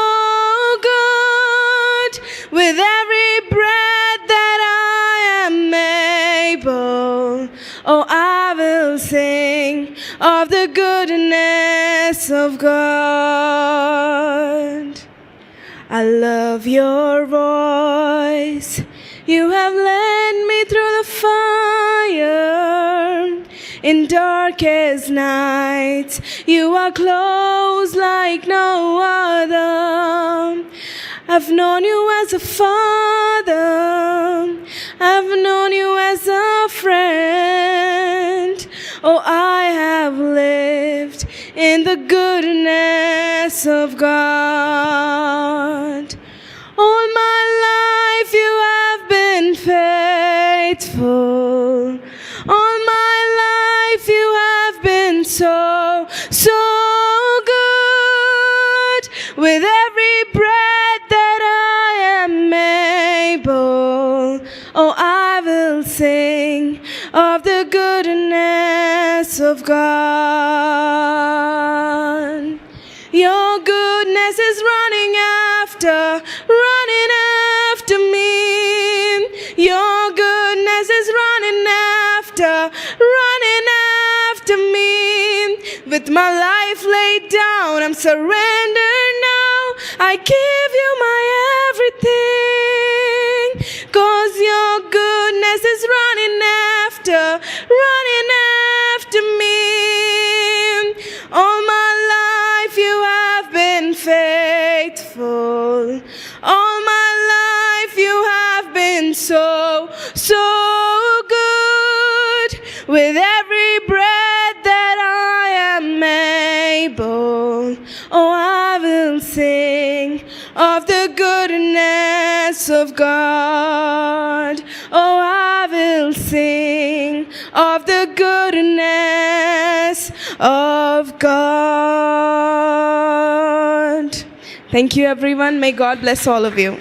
good. With every breath that I am able, oh, I will sing of the goodness of God. I love your voice. You have led me through the fire. In darkest nights, you are close like no other. I've known you as a father. I've known you as a friend. Oh, I have lived in the goodness of God. All my life you have been faithful. All my life you have been so, so good. With every breath that I am able, oh, I will sing of the goodness of God. Your goodness is running after me. Your goodness is running after me. With my life laid down, I'm surrendered now. I give you my everything. 'Cause your goodness is running after me. All my life you have been faithful. with every breath that I am able. Oh, I will sing of the goodness of God. Oh, I will sing of the goodness of God. Thank you, everyone. May God bless all of you.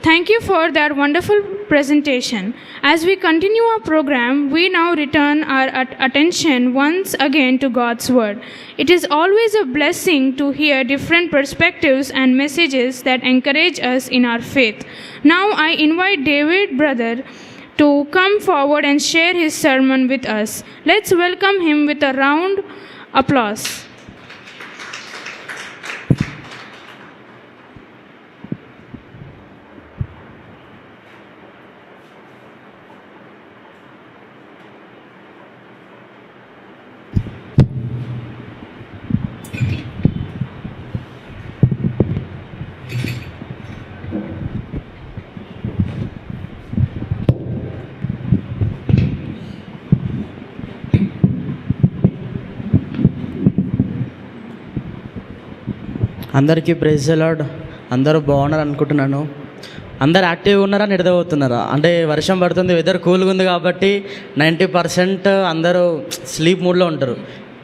Thank you for that wonderful presentation. As we continue our program, we now return our attention once again to God's Word. It is always a blessing to hear different perspectives and messages that encourage us in our faith. Now I invite David, brother, to come forward and share his sermon with us. Let's welcome him with a round applause. అందరికీ praise the lord. అందరూ బాగున్నారు అనుకుంటున్నాను. అందరు యాక్టివ్గా ఉన్నారా, నిద్రపోతున్నారా? అంటే వర్షం పడుతుంది, వెదర్ కూల్గా ఉంది కాబట్టి 90% అందరూ స్లీప్ మూడ్లో ఉంటారు.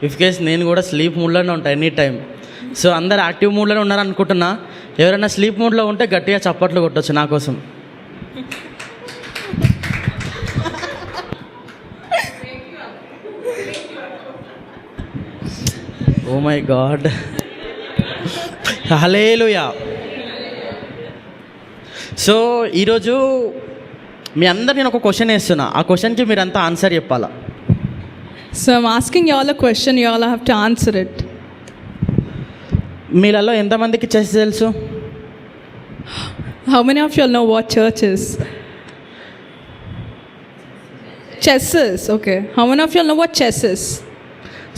ఇఫ్ కేస్ నేను కూడా స్లీప్ మూడ్లోనే ఉంటాను ఎనీ టైం. సో అందరు యాక్టివ్ మూడ్లోనే ఉన్నారు అనుకుంటున్నా. ఎవరైనా స్లీప్ మూడ్లో ఉంటే గట్టిగా చప్పట్లు కొట్టచ్చు నా కోసం. Oh my god, hallelujah. So ఈరోజు మీ అందరు నేను ఒక క్వశ్చన్ వేస్తున్నా. ఆ క్వశ్చన్కి మీరంతా ఆన్సర్ చెప్పాలా. So I'm asking you all a question, you all have to answer it. మీలలో ఎంతమందికి చెస్ తెలుసు? How many of you all know what church is? Chess is, okay. How many of you all know what chess is?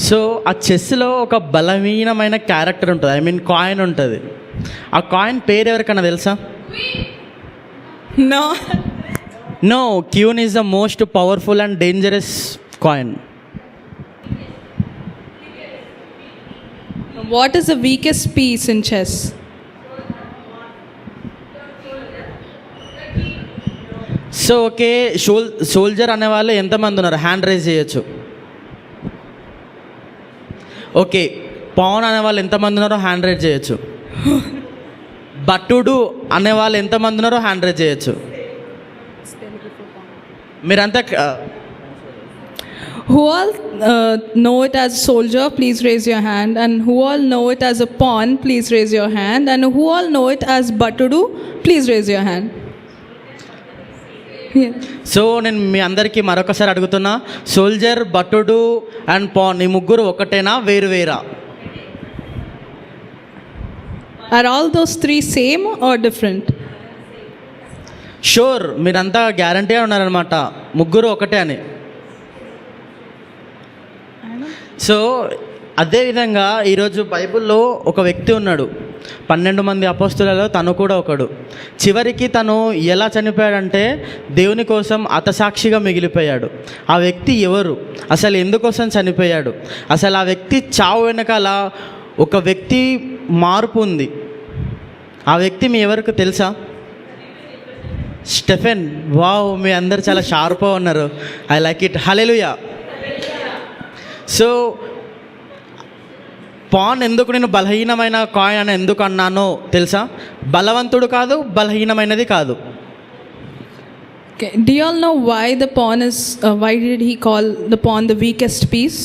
So ఆ చెస్లో ఒక బలహీనమైన character ఉంటుంది, I mean coin ఉంటుంది. ఆ coin పేరు ఎవరికైనా తెలుసా? No. No, queen is the most powerful and dangerous coin. What is the weakest piece in chess? So okay, soldier అనేవాళ్ళు ఎంతమంది ఉన్నారు? హ్యాండ్ రైజ్ చేయొచ్చు. ఓకే, పవన్ అనేవాళ్ళు ఎంతమంది ఉన్నారో హ్యాండ్ రైజ్ చేయొచ్చు. భటుడు అనేవాళ్ళు ఎంతమంది ఉన్నారో హ్యాండ్ రైజ్ చేయొచ్చు. మీరంతా Who all know it as soldier, please raise your hand. And who all know it as a pawn, please raise your hand. And who all know it as batudu, please raise your hand. Yeah. So నేను మీ అందరికీ మరొకసారి అడుగుతున్నా, soldier, భటుడు and pan ఈ ముగ్గురు ఒకటేనా, వేరు వేరా? Are all those three same or different? Sure, మీరంతా గ్యారంటీగా ఉన్నారనమాట ముగ్గురు ఒకటే అని. సో అదేవిధంగా ఈరోజు బైబిల్లో ఒక వ్యక్తి ఉన్నాడు, 12 మంది అపోస్తులలో తను కూడా ఒకడు. చివరికి తను ఎలా చనిపోయాడంటే దేవుని కోసం హతసాక్షిగా మిగిలిపోయాడు. ఆ వ్యక్తి ఎవరు, అసలు ఎందుకోసం చనిపోయాడు, అసలు ఆ వ్యక్తి చావు వెనకాల ఒక వ్యక్తి మార్పు ఉంది. ఆ వ్యక్తి మీ ఎవరికి తెలుసా? స్టెఫెన్. వావ్, మీ అందరు చాలా షార్ప్గా ఉన్నారు. I like it. Hallelujah. So pan ఎందుకు నేను బలహీనమైన కాయిన్ అని ఎందుకు అన్నానో తెలుసా? బలవంతుడు కాదు, బలహీనమైనది కాదు. Okay. Do you all know why the pawn is? Why did he call the pawn the weakest piece?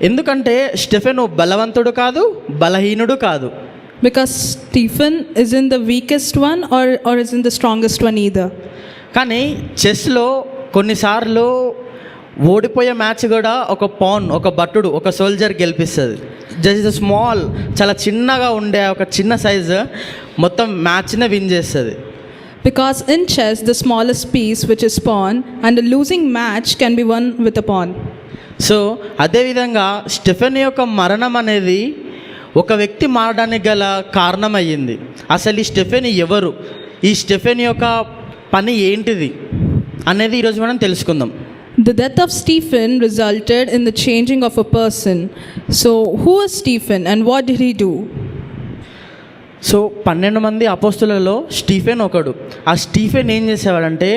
ఎందుకంటే స్టెఫెను బలవంతుడు కాదు, బలహీనుడు కాదు. Because Stephen isn't the weakest one or isn't the strongest one either. కానీ చెస్లో కొన్నిసార్లు ఓడిపోయే match కూడా ఒక పాన్, ఒక భటుడు, ఒక సోల్జర్ గెలిపిస్తుంది. జస్ట్ స్మాల్, చాలా చిన్నగా ఉండే ఒక చిన్న సైజు మొత్తం మ్యాచ్నే విన్ చేస్తుంది. Because in chess, the smallest piece, which is pawn, and a losing match can be won with a pawn. So అదేవిధంగా స్టెఫెన్ యొక్క మరణం అనేది ఒక వ్యక్తి మారడానికి గల కారణం అయ్యింది. అసలు ఈ స్టెఫెన్ ఎవరు, ఈ స్టెఫెన్ యొక్క పని ఏంటిది అనేది ఈరోజు మనం తెలుసుకుందాం. The death of Stephen resulted in the changing of a person. So, who is Stephen and what did he do? So 12 మంది అపోస్తులలో స్టీఫెన్ ఒకడు. ఆ స్టీఫెన్ ఏం చేసేవాడంటే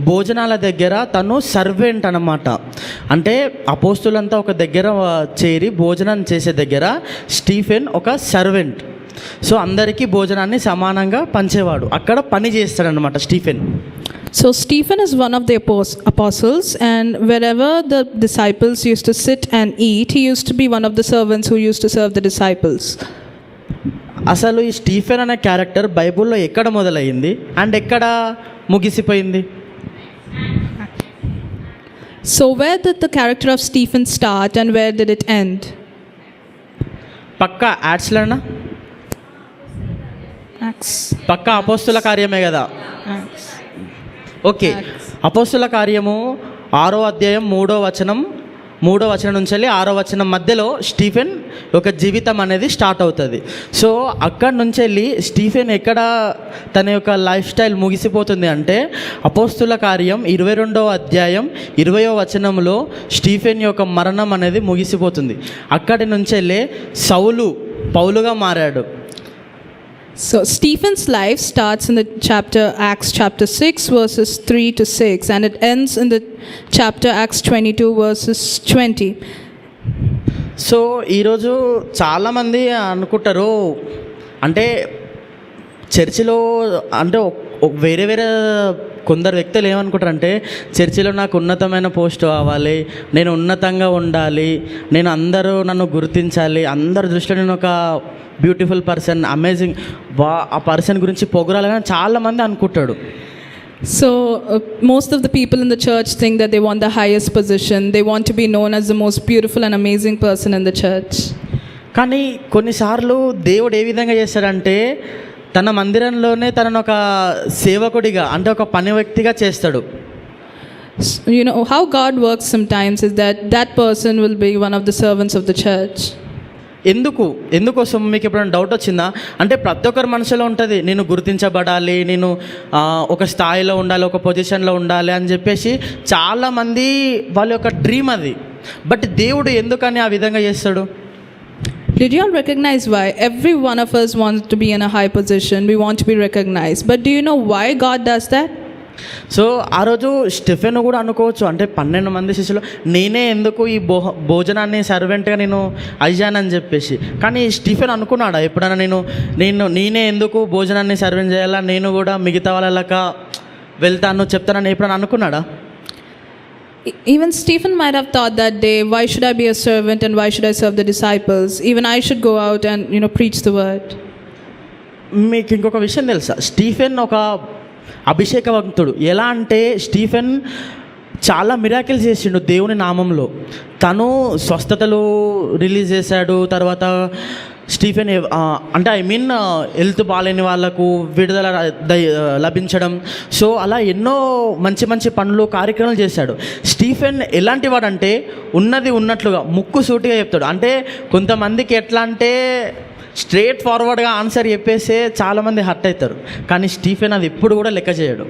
భోజనాల దగ్గర తను సర్వెంట్ అన్నమాట. అంటే అపోస్తులంతా ఒక దగ్గర చేరి భోజనం చేసే దగ్గర స్టీఫెన్ ఒక సర్వెంట్. సో అందరికీ భోజనాన్ని సమానంగా పంచేవాడు, అక్కడ పని చేస్తాడనమాట Stephen. So, Stephen is one of the apostles, and wherever the disciples used to sit and eat, he used to be one of the servants who used to serve the disciples. అసలు ఈ Stephen అనే character బైబిల్లో ఎక్కడ మొదలయ్యింది and ఎక్కడ ముగిసిపోయింది? So, where did the character of Stephen start and where did it end? Pakka యాడ్స్లోనా? Acts. పక్కా అపోస్తుల కార్యమే కదా. ఓకే, అపోస్తుల కార్యము 6వ అధ్యాయం 3వ వచనం నుంచి వెళ్ళి 6వ వచనం మధ్యలో స్టీఫెన్ ఒక జీవితం అనేది స్టార్ట్ అవుతుంది. సో అక్కడి నుంచి వెళ్ళి స్టీఫెన్ ఎక్కడ తన యొక్క లైఫ్ స్టైల్ ముగిసిపోతుంది అంటే అపోస్తుల కార్యం 22వ అధ్యాయం 20వ వచనంలో స్టీఫెన్ యొక్క మరణం అనేది ముగిసిపోతుంది. అక్కడి నుంచి వెళ్ళి సౌలు పౌలుగా మారాడు. So, Stephen's life starts in the Acts chapter 6 verses 3 to 6 and it ends in the chapter Acts 22 verses 20. So ఈరోజు చాలామంది అనుకుంటారు, అంటే చర్చిలో అంటే వేరే కొందరు వ్యక్తులు ఏమనుకుంటారంటే చర్చిలో నాకు ఉన్నతమైన పోస్ట్ కావాలి, నేను ఉన్నతంగా ఉండాలి, నేను అందరూ నన్ను గుర్తించాలి, అందరి దృష్టిలో నేను ఒక బ్యూటిఫుల్ పర్సన్, అమేజింగ్, ఆ పర్సన్ గురించి పొగరాలని చాలామంది అనుకుంటాడు. So, most of the people in the church think that they want the highest position. They want to be known as the most beautiful and amazing person in the church. కానీ కొన్నిసార్లు దేవుడు ఏ విధంగా చేస్తాడంటే తన మందిరంలోనే తనను ఒక సేవకుడిగా అంటే ఒక పని వ్యక్తిగా చేస్తాడు. You know, how God works sometimes is that person will be one of the servants of the church. ఎందుకోసం మీకు ఎప్పుడైనా డౌట్ వచ్చిందా? అంటే ప్రతి ఒక్కరి మనసులో ఉంటుంది, నేను గుర్తించబడాలి, నేను ఒక స్థాయిలో ఉండాలి, ఒక పొజిషన్లో ఉండాలి అని చెప్పేసి చాలామంది వాళ్ళ యొక్క డ్రీమ్ అది. బట్ దేవుడు ఎందుకని ఆ విధంగా చేస్తాడు? Did you all recognize why? Every one of us wants to be in a high position. We want to be recognized. But do you know why God does that? So ఆ రోజు Stephen కూడా అనుకోవచ్చు, అంటే 12 మంది శిష్యులు నేనే ఎందుకు ఈ భోజనాన్ని సర్వెంట్గా నేను అయ్యానని చెప్పేసి. కానీ స్టెఫెన్ అనుకున్నాడా ఎప్పుడైనా నేనే ఎందుకు భోజనాన్ని సర్వెంట్ చేయాలా, నేను కూడా మిగతా వాళ్ళక వెళ్తాను చెప్తానని ఎప్పుడైనా అనుకున్నాడా? Even Stephen might have thought that day, why should I be a servant and why should I serve the disciples? Even I should go out and preach the word. మీకు ఇంకొక విషయం తెలుసా? స్టీఫెన్ ఒక అభిషేకవంతుడు. ఎలా అంటే స్టీఫెన్ చాలా miracles చేసిండు దేవుని నామంలో. తను స్వస్థతలు రిలీజ్ చేశాడు. తర్వాత స్టీఫెన్ అంటే హెల్త్ బాగాలేని వాళ్ళకు విడుదల లభించడం, సో అలా ఎన్నో మంచి మంచి పనులు కార్యక్రమాలు చేశాడు. స్టీఫెన్ ఎలాంటి వాడంటే ఉన్నది ఉన్నట్లుగా ముక్కు సూటిగా చెప్తాడు. అంటే కొంతమందికి ఎట్లా అంటే స్ట్రేట్ ఫార్వర్డ్గా ఆన్సర్ చెప్పేస్తే చాలామంది హర్ట్ అవుతారు, కానీ స్టీఫెన్ అది ఎప్పుడు కూడా లెక్క చేయడు.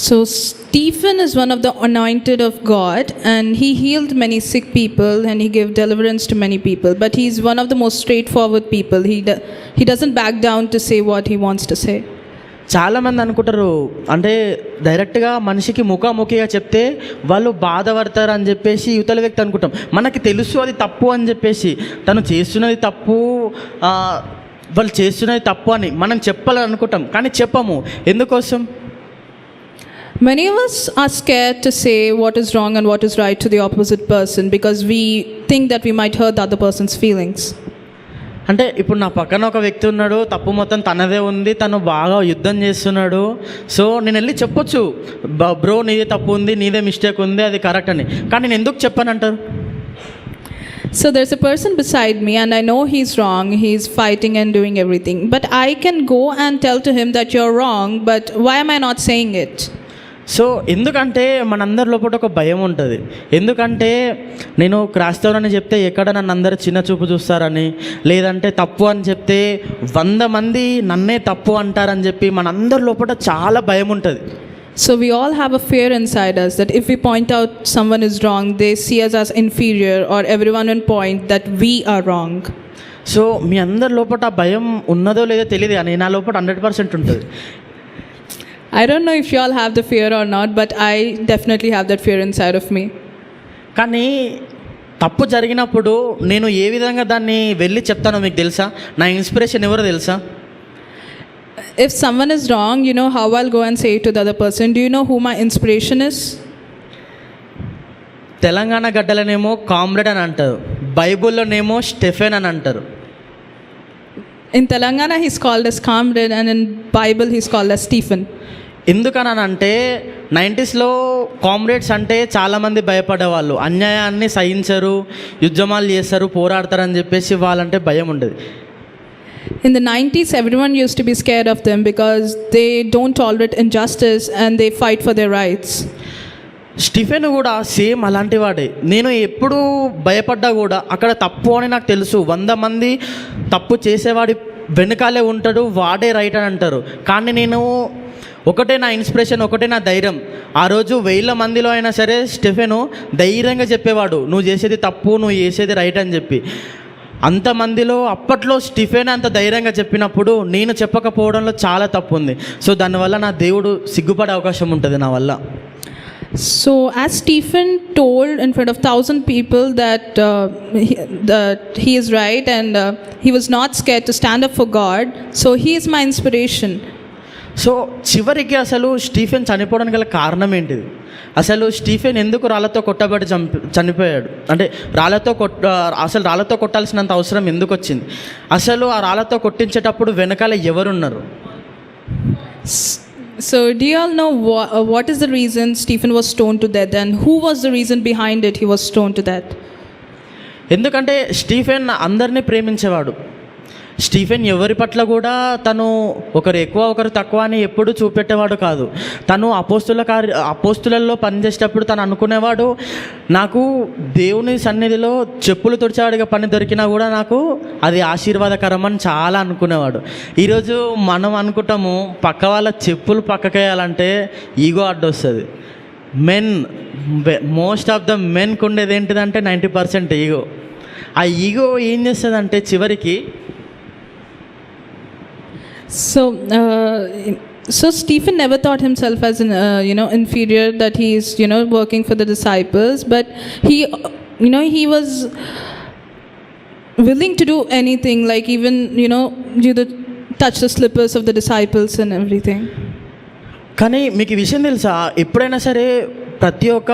So Stephen is one of the anointed of God and he healed many sick people and he gave deliverance to many people, but he's one of the most straightforward people. He doesn't back down to say what he wants to say. చాలామంది అనుకుంటారు, అంటే డైరెక్ట్గా మనిషికి ముఖాముఖిగా చెప్తే వాళ్ళు బాధపడతారు అని చెప్పేసి యువతల వ్యక్తి అనుకుంటాం. మనకి తెలుసు అది తప్పు అని చెప్పేసి, తను చేస్తున్నది తప్పు, వాళ్ళు చేస్తున్నది తప్పు అని మనం చెప్పాలని అనుకుంటాం, కానీ చెప్పము. ఎందుకోసం? Many of us are scared to say what is wrong and what is right to the opposite person because we think that we might hurt the other person's feelings. అంటే ఇప్పుడు నా పక్కన ఒక వ్యక్తి ఉన్నాడు, తప్పు మొత్తం తనదే ఉంది, తను బాగా యుద్ధం చేస్తున్నాడు, సో నేను వెళ్ళి చెప్పొచ్చు, బ్రో నీదే తప్పు ఉంది, నీదే మిస్టేక్ ఉంది, అది కరెక్ట్ అని. కానీ నేను ఎందుకు చెప్పానంటారు? So there's a person beside me, and I know he's wrong. He's fighting and doing everything. But I can go and tell to him that you're wrong, but why am I not saying it? So ఎందుకంటే మనందరి లోపల ఒక భయం ఉంటుంది. ఎందుకంటే నేను క్రైస్తవులని చెప్తే ఎక్కడ నన్ను అందరు చిన్న చూపు చూస్తారని, లేదంటే తప్పు అని చెప్తే 100 మంది నన్నే తప్పు అంటారని చెప్పి మనందరి లోపల చాలా భయం ఉంటుంది. So we all have a fear inside us that if we point out someone is wrong, they see us as inferior, or everyone will point that we are wrong. So మీ అందరి లోపల భయం ఉన్నదో లేదో తెలియదు, కానీ నా లోపల 100% ఉంటుంది. I don't know if you all have the fear or not, but I definitely have that fear inside of me. కానీ తప్పు జరిగినప్పుడు నేను ఏ విధంగా దాన్ని వెళ్ళి చెప్తానో మీకు తెలుసా? నా ఇన్స్పిరేషన్ ఎవరో తెలుసా? If someone is wrong, you know how I'll go and say it to the other person. Do you know who my inspiration is? Telangana గడ్డలనేమో కామ్రేడ్ అని అంటారు, బైబుల్లోనేమో స్టెఫెన్ అని అంటారు. In Telangana, he's called as comrade, and in Bible, he's called as Stephen. ఎందుకనంటే 90sలో comrades అంటే చాలామంది భయపడేవాళ్ళు, అన్యాయాన్ని సహించరు, యుద్ధమాలు చేస్తారు, పోరాడతారని చెప్పేసి వాళ్ళంటే భయం ఉండేది. In the 90s, everyone used to be scared of them because they don't tolerate injustice and they fight for their rights. Stephen కూడా సేమ్ అలాంటి వాడే. నేను ఎప్పుడు భయపడ్డా కూడా అక్కడ తప్పు అని నాకు తెలుసు. 100 మంది తప్పు చేసేవాడి వెనకాలే ఉంటాడు, వాడే రైట్ అని అంటారు. కానీ నేను ఒకటే నా ఇన్స్పిరేషన్, ఒకటే నా ధైర్యం. ఆ రోజు 1000 మందిలో అయినా సరే స్టెఫెను ధైర్యంగా చెప్పేవాడు, నువ్వు చేసేది తప్పు, నువ్వు చేసేది రైట్ అని చెప్పి. అంతమందిలో అప్పట్లో స్టిఫెన్ అంత ధైర్యంగా చెప్పినప్పుడు నేను చెప్పకపోవడంలో చాలా తప్పు ఉంది. సో దానివల్ల నా దేవుడు సిగ్గుపడే అవకాశం ఉంటుంది నా వల్ల. So as Stephen told in front of 1,000 people that he is right, and he was not scared to stand up for God, so he is my inspiration. So చివరికి అసలు స్టీఫెన్ చనిపోవడానికి గల కారణం ఏంటిది? అసలు స్టీఫెన్ ఎందుకు రాళ్ళతో కొట్టబడి చనిపోయాడు? అంటే అసలు రాళ్ళతో కొట్టాల్సినంత అవసరం ఎందుకు వచ్చింది? అసలు ఆ రాళ్ళతో కొట్టించేటప్పుడు వెనకాల ఎవరున్నారు? So do you all know what is the reason Stephen was stoned to death, and who was the reason behind it he was stoned to death? ఎందుకంటే స్టీఫెన్ అందరినీ ప్రేమించేవాడు. స్టీఫెన్ ఎవరి పట్ల కూడా తను ఒకరు ఎక్కువ ఒకరు తక్కువ అని ఎప్పుడూ చూపెట్టేవాడు కాదు. తను అపోస్తులలో పనిచేసేటప్పుడు తను అనుకునేవాడు, నాకు దేవుని సన్నిధిలో చెప్పులు తుడిచేవాడిగా పని దొరికినా కూడా నాకు అది ఆశీర్వాదకరం అని చాలా అనుకునేవాడు. ఈరోజు మనం అనుకుంటాము పక్క వాళ్ళ చెప్పులు పక్కకేయాలంటే ఈగో అడ్డొస్తుంది. మోస్ట్ ఆఫ్ ద మెన్కి ఉండేది ఏంటిదంటే 90% ఈగో. ఆ ఈగో ఏం చేస్తుందంటే చివరికి So Stephen never thought himself as an inferior, that he is working for the disciples, but he was willing to do anything, like even touch the slippers of the disciples and everything. కానీ మీకు ఈ విషయం తెలుసా? ఎప్పుడైనా సరే ప్రతి ఒక్క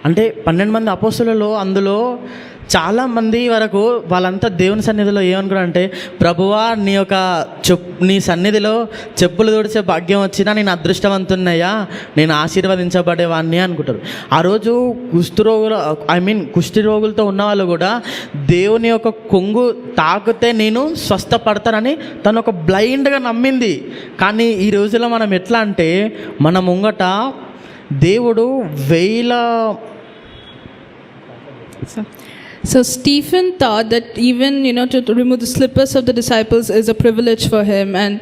అంటే 12 మంది అపోస్తులలో అందులో చాలామంది వరకు వాళ్ళంతా దేవుని సన్నిధిలో ఏమనుకున్నారంటే, ప్రభువా నీ సన్నిధిలో చెప్పులు తుడిచే భాగ్యం వచ్చినా నేను అదృష్టవంతున్నయ్యా, నేను ఆశీర్వదించబడేవాడిని అనుకుంటారు. ఆ రోజు కుష్టి రోగులతో ఉన్నవాళ్ళు కూడా దేవుని యొక్క కొంగు తాకితే నేను స్వస్థపడతానని తను ఒక బ్లైండ్గా నమ్మింది. కానీ ఈ రోజులో మనం ఎట్లా అంటే మన ముంగట దేవుడు So Stephen thought that even to remove the slippers of the disciples is a privilege for him, and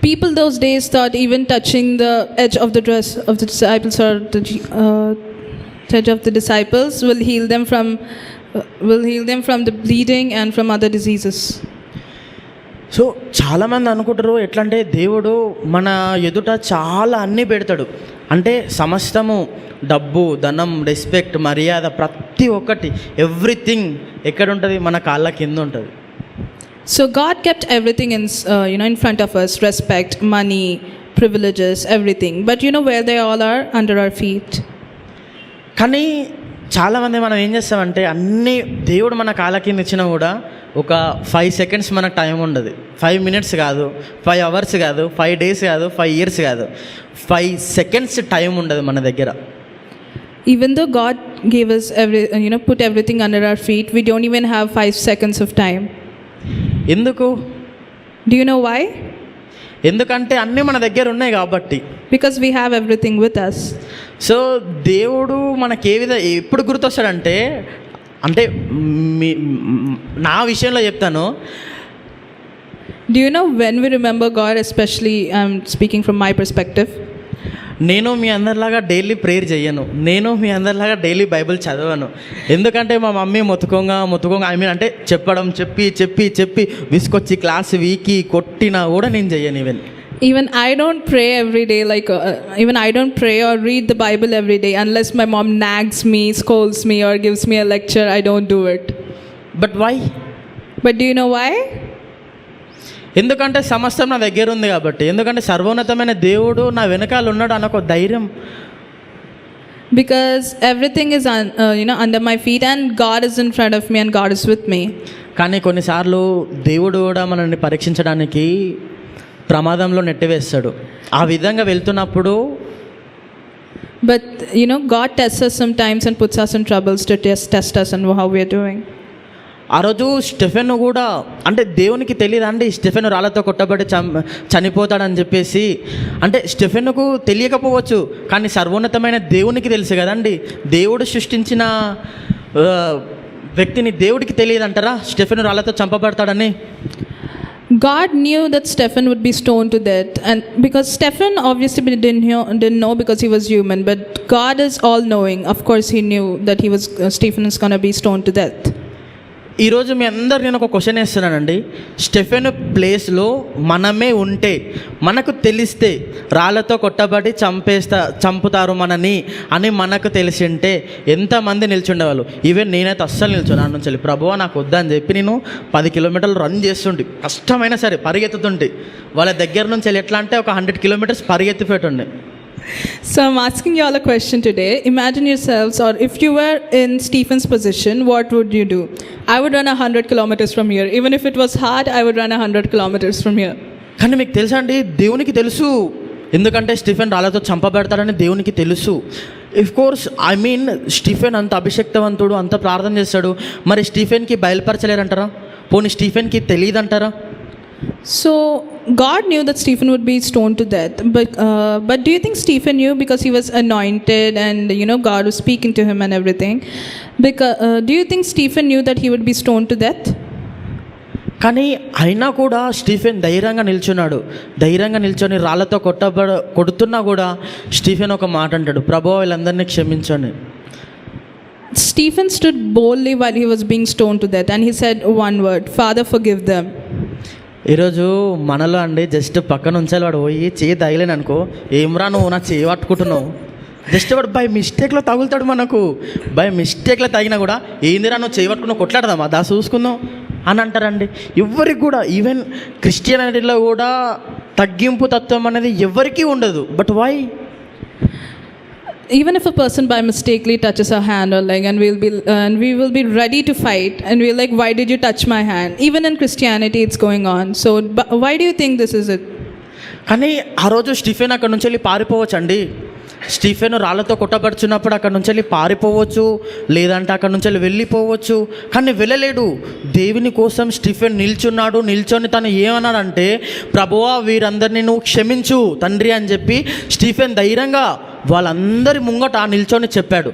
people those days thought even touching the edge of the dress of the disciples or the edge of the disciples will heal them from the bleeding and from other diseases. So చాలామంది అనుకుంటారు ఎట్లా అంటే దేవుడు మన ఎదుట చాలా అన్నీ పెడతాడు, అంటే సమస్తము డబ్బు, ధనం, రెస్పెక్ట్, మర్యాద, ప్రతి ఒక్కటి ఎవ్రీథింగ్ ఎక్కడ ఉంటుంది? మన కాళ్ళ కింద ఉంటుంది. So God kept everything in front of us: respect, money, privileges, everything. But where they all are? Under our feet. కానీ చాలామంది మనం ఏం చేస్తామంటే అన్నీ దేవుడు మన కాళ్ళ కింద ఇచ్చినా కూడా ఒక 5 seconds మనకు టైం ఉండదు. 5 minutes కాదు, 5 hours కాదు, 5 days కాదు, 5 years కాదు, 5 seconds టైం ఉండదు మన దగ్గర. Even though God gave us put everything under our feet. We don't even have 5 seconds of time. ఎందుకు? Do you know why? ఎందుకంటే అన్నీ మన దగ్గర ఉన్నాయి కాబట్టి. Because we have everything with us. So దేవుడు మనకి ఎప్పుడు గుర్తొస్తాడంటే, అంటే నా విషయంలో చెప్తాను. Do you know when we remember God, especially I'm speaking from my perspective? నేను మీ అందరిలాగా డైలీ ప్రేయర్ చేయను, నేను మీ అందరిలాగా డైలీ బైబిల్ చదవను. ఎందుకంటే మా మమ్మీ మొత్తుకోగా అంటే చెప్పి విసుకొచ్చి క్లాస్ వీకి కొట్టినా కూడా నేను చెయ్యను. Even I don't pray every day, even I don't pray or read the Bible every day unless my mom nags me, scolds me or gives me a lecture. I don't do it. But why? But do you know why? ఎందుకంటే సమస్తం నా దగ్గర ఉంది కాబట్టి, ఎందుకంటే సర్వోన్నతమైన దేవుడు నా వెనకాల ఉన్నాడు అనొక ధైర్యం. Because everything is under my feet and God is in front of me and God is with me. కానీ కొన్నిసార్లు దేవుడు కూడా మనల్ని పరీక్షించడానికి ప్రమాదంలో నెట్టివేస్తాడు. ఆ విధంగా వెళ్తున్నప్పుడు But God tests us sometimes and puts us in troubles to test us and how we are doing. ఆ రోజు స్టెఫెన్ కూడా, అంటే దేవునికి తెలియదండి స్టెఫెన్ రాళ్ళతో కొట్టబడి చనిపోతాడని చెప్పేసి. అంటే స్టెఫెన్కు తెలియకపోవచ్చు, కానీ సర్వోన్నతమైన దేవునికి తెలుసు కదండి. దేవుడు సృష్టించిన వ్యక్తిని దేవుడికి తెలియదంటారా స్టెఫెన్ రాళ్ళతో చంపబడతాడని? God knew that Stephen would be stoned to death, and because Stephen obviously didn't know because he was human, but God is all knowing. Of course he knew that Stephen is going to be stoned to death. ఈరోజు మీ అందరు నేను ఒక question వేస్తున్నానండి. Stephen ప్లేస్లో మనమే ఉంటే, మనకు తెలిస్తే రాళ్ళతో కొట్టబడి చంపుతారు మనని అని మనకు తెలిసి ఉంటే ఎంతమంది నిల్చుండేవాళ్ళు? ఈవెన్ నేనైతే అస్సలు నిల్చున్నాను నుంచి ప్రభువా నాకు వద్దని చెప్పి నేను 10 కిలోమీటర్లు రన్ చేస్తుంటే, కష్టమైనా సరే పరిగెత్తుతుంటే. వాళ్ళ దగ్గర నుంచి ఎట్లా అంటే ఒక 100 kilometres పరిగెత్తిపోతుండే. So I'm asking you all a question today. Imagine yourselves, or if you were in Stephen's position, what would you do? I would run 100 kilometers from here. Even if it was hard, I would run 100 kilometers from here. కానీ మీకు తెలుసా అండి, దేవునికి తెలుసు. ఎందుకంటే Stephen రాళ్ళతో చంపబడతాడని దేవునికి తెలుసు. ఆఫ్ కోర్స్ స్టీఫెన్ అంత అభిషక్తవంతుడు, అంత ప్రార్థన చేస్తాడు. మరి స్టీఫెన్కి బయలుపరచలేరంటారా? పోనీ స్టీఫెన్కి తెలియదంటారా? So God knew that Stephen would be stoned to death, but do you think Stephen knew because he was anointed and God was speaking to him and everything? Because do you think Stephen knew that he would be stoned to death? కానీ అయినా కూడా Stephen ధైర్యంగా నిల్చొని రాళ్ళతో కొడుతున్నా కూడా Stephen ఒక మాట అంటాడు, ప్రభువా వీళ్ళందరినీ క్షమించండి. Stephen stood boldly while he was being stoned to death and he said one word, Father, forgive them. ఈరోజు మనలో అండి జస్ట్ పక్కన ఉంచాలి, వాడు పోయి చేయి తగిలేను అనుకో, ఏమ్రా నువ్వు నా చేయి పట్టుకుంటున్నావు, జస్ట్ వాడు బై మిస్టేక్లో తగులుతాడు. మనకు బై మిస్టేక్లో తగినా కూడా ఏందిరా నువ్వు చేయి పట్టుకున్నావు, కొట్లాడదామా దా చూసుకుందాం అని అంటారండి. ఎవరికి కూడా, ఈవెన్ క్రిస్టియానిటీలో కూడా తగ్గింపు తత్వం అనేది ఎవరికీ ఉండదు. But why? Even if a person by mistakenly touches our hand or leg, and we will be ready to fight, and we're like, why did you touch my hand? Even in Christianity it's going on. So why do you think this is it? కానీ ఆ రోజు Stephen అక్కడ నుంచి వెళ్ళి పారిపోవచ్చు అండి. Stephen రాళ్ళతో కొట్టబడుచున్నప్పుడు అక్కడ నుంచి వెళ్ళి పారిపోవచ్చు, లేదంటే అక్కడ నుంచి వెళ్ళిపోవచ్చు. కానీ వెళ్ళలేడు. దేవుని కోసం స్టీఫెన్ నిల్చొని తను ఏమన్నాడంటే, ప్రభువా వీరందరినీ నువ్వు క్షమించు తండ్రి అని చెప్పి స్టీఫెన్ ధైర్యంగా వాళ్ళందరి ముంగట నిల్చొని చెప్పాడు.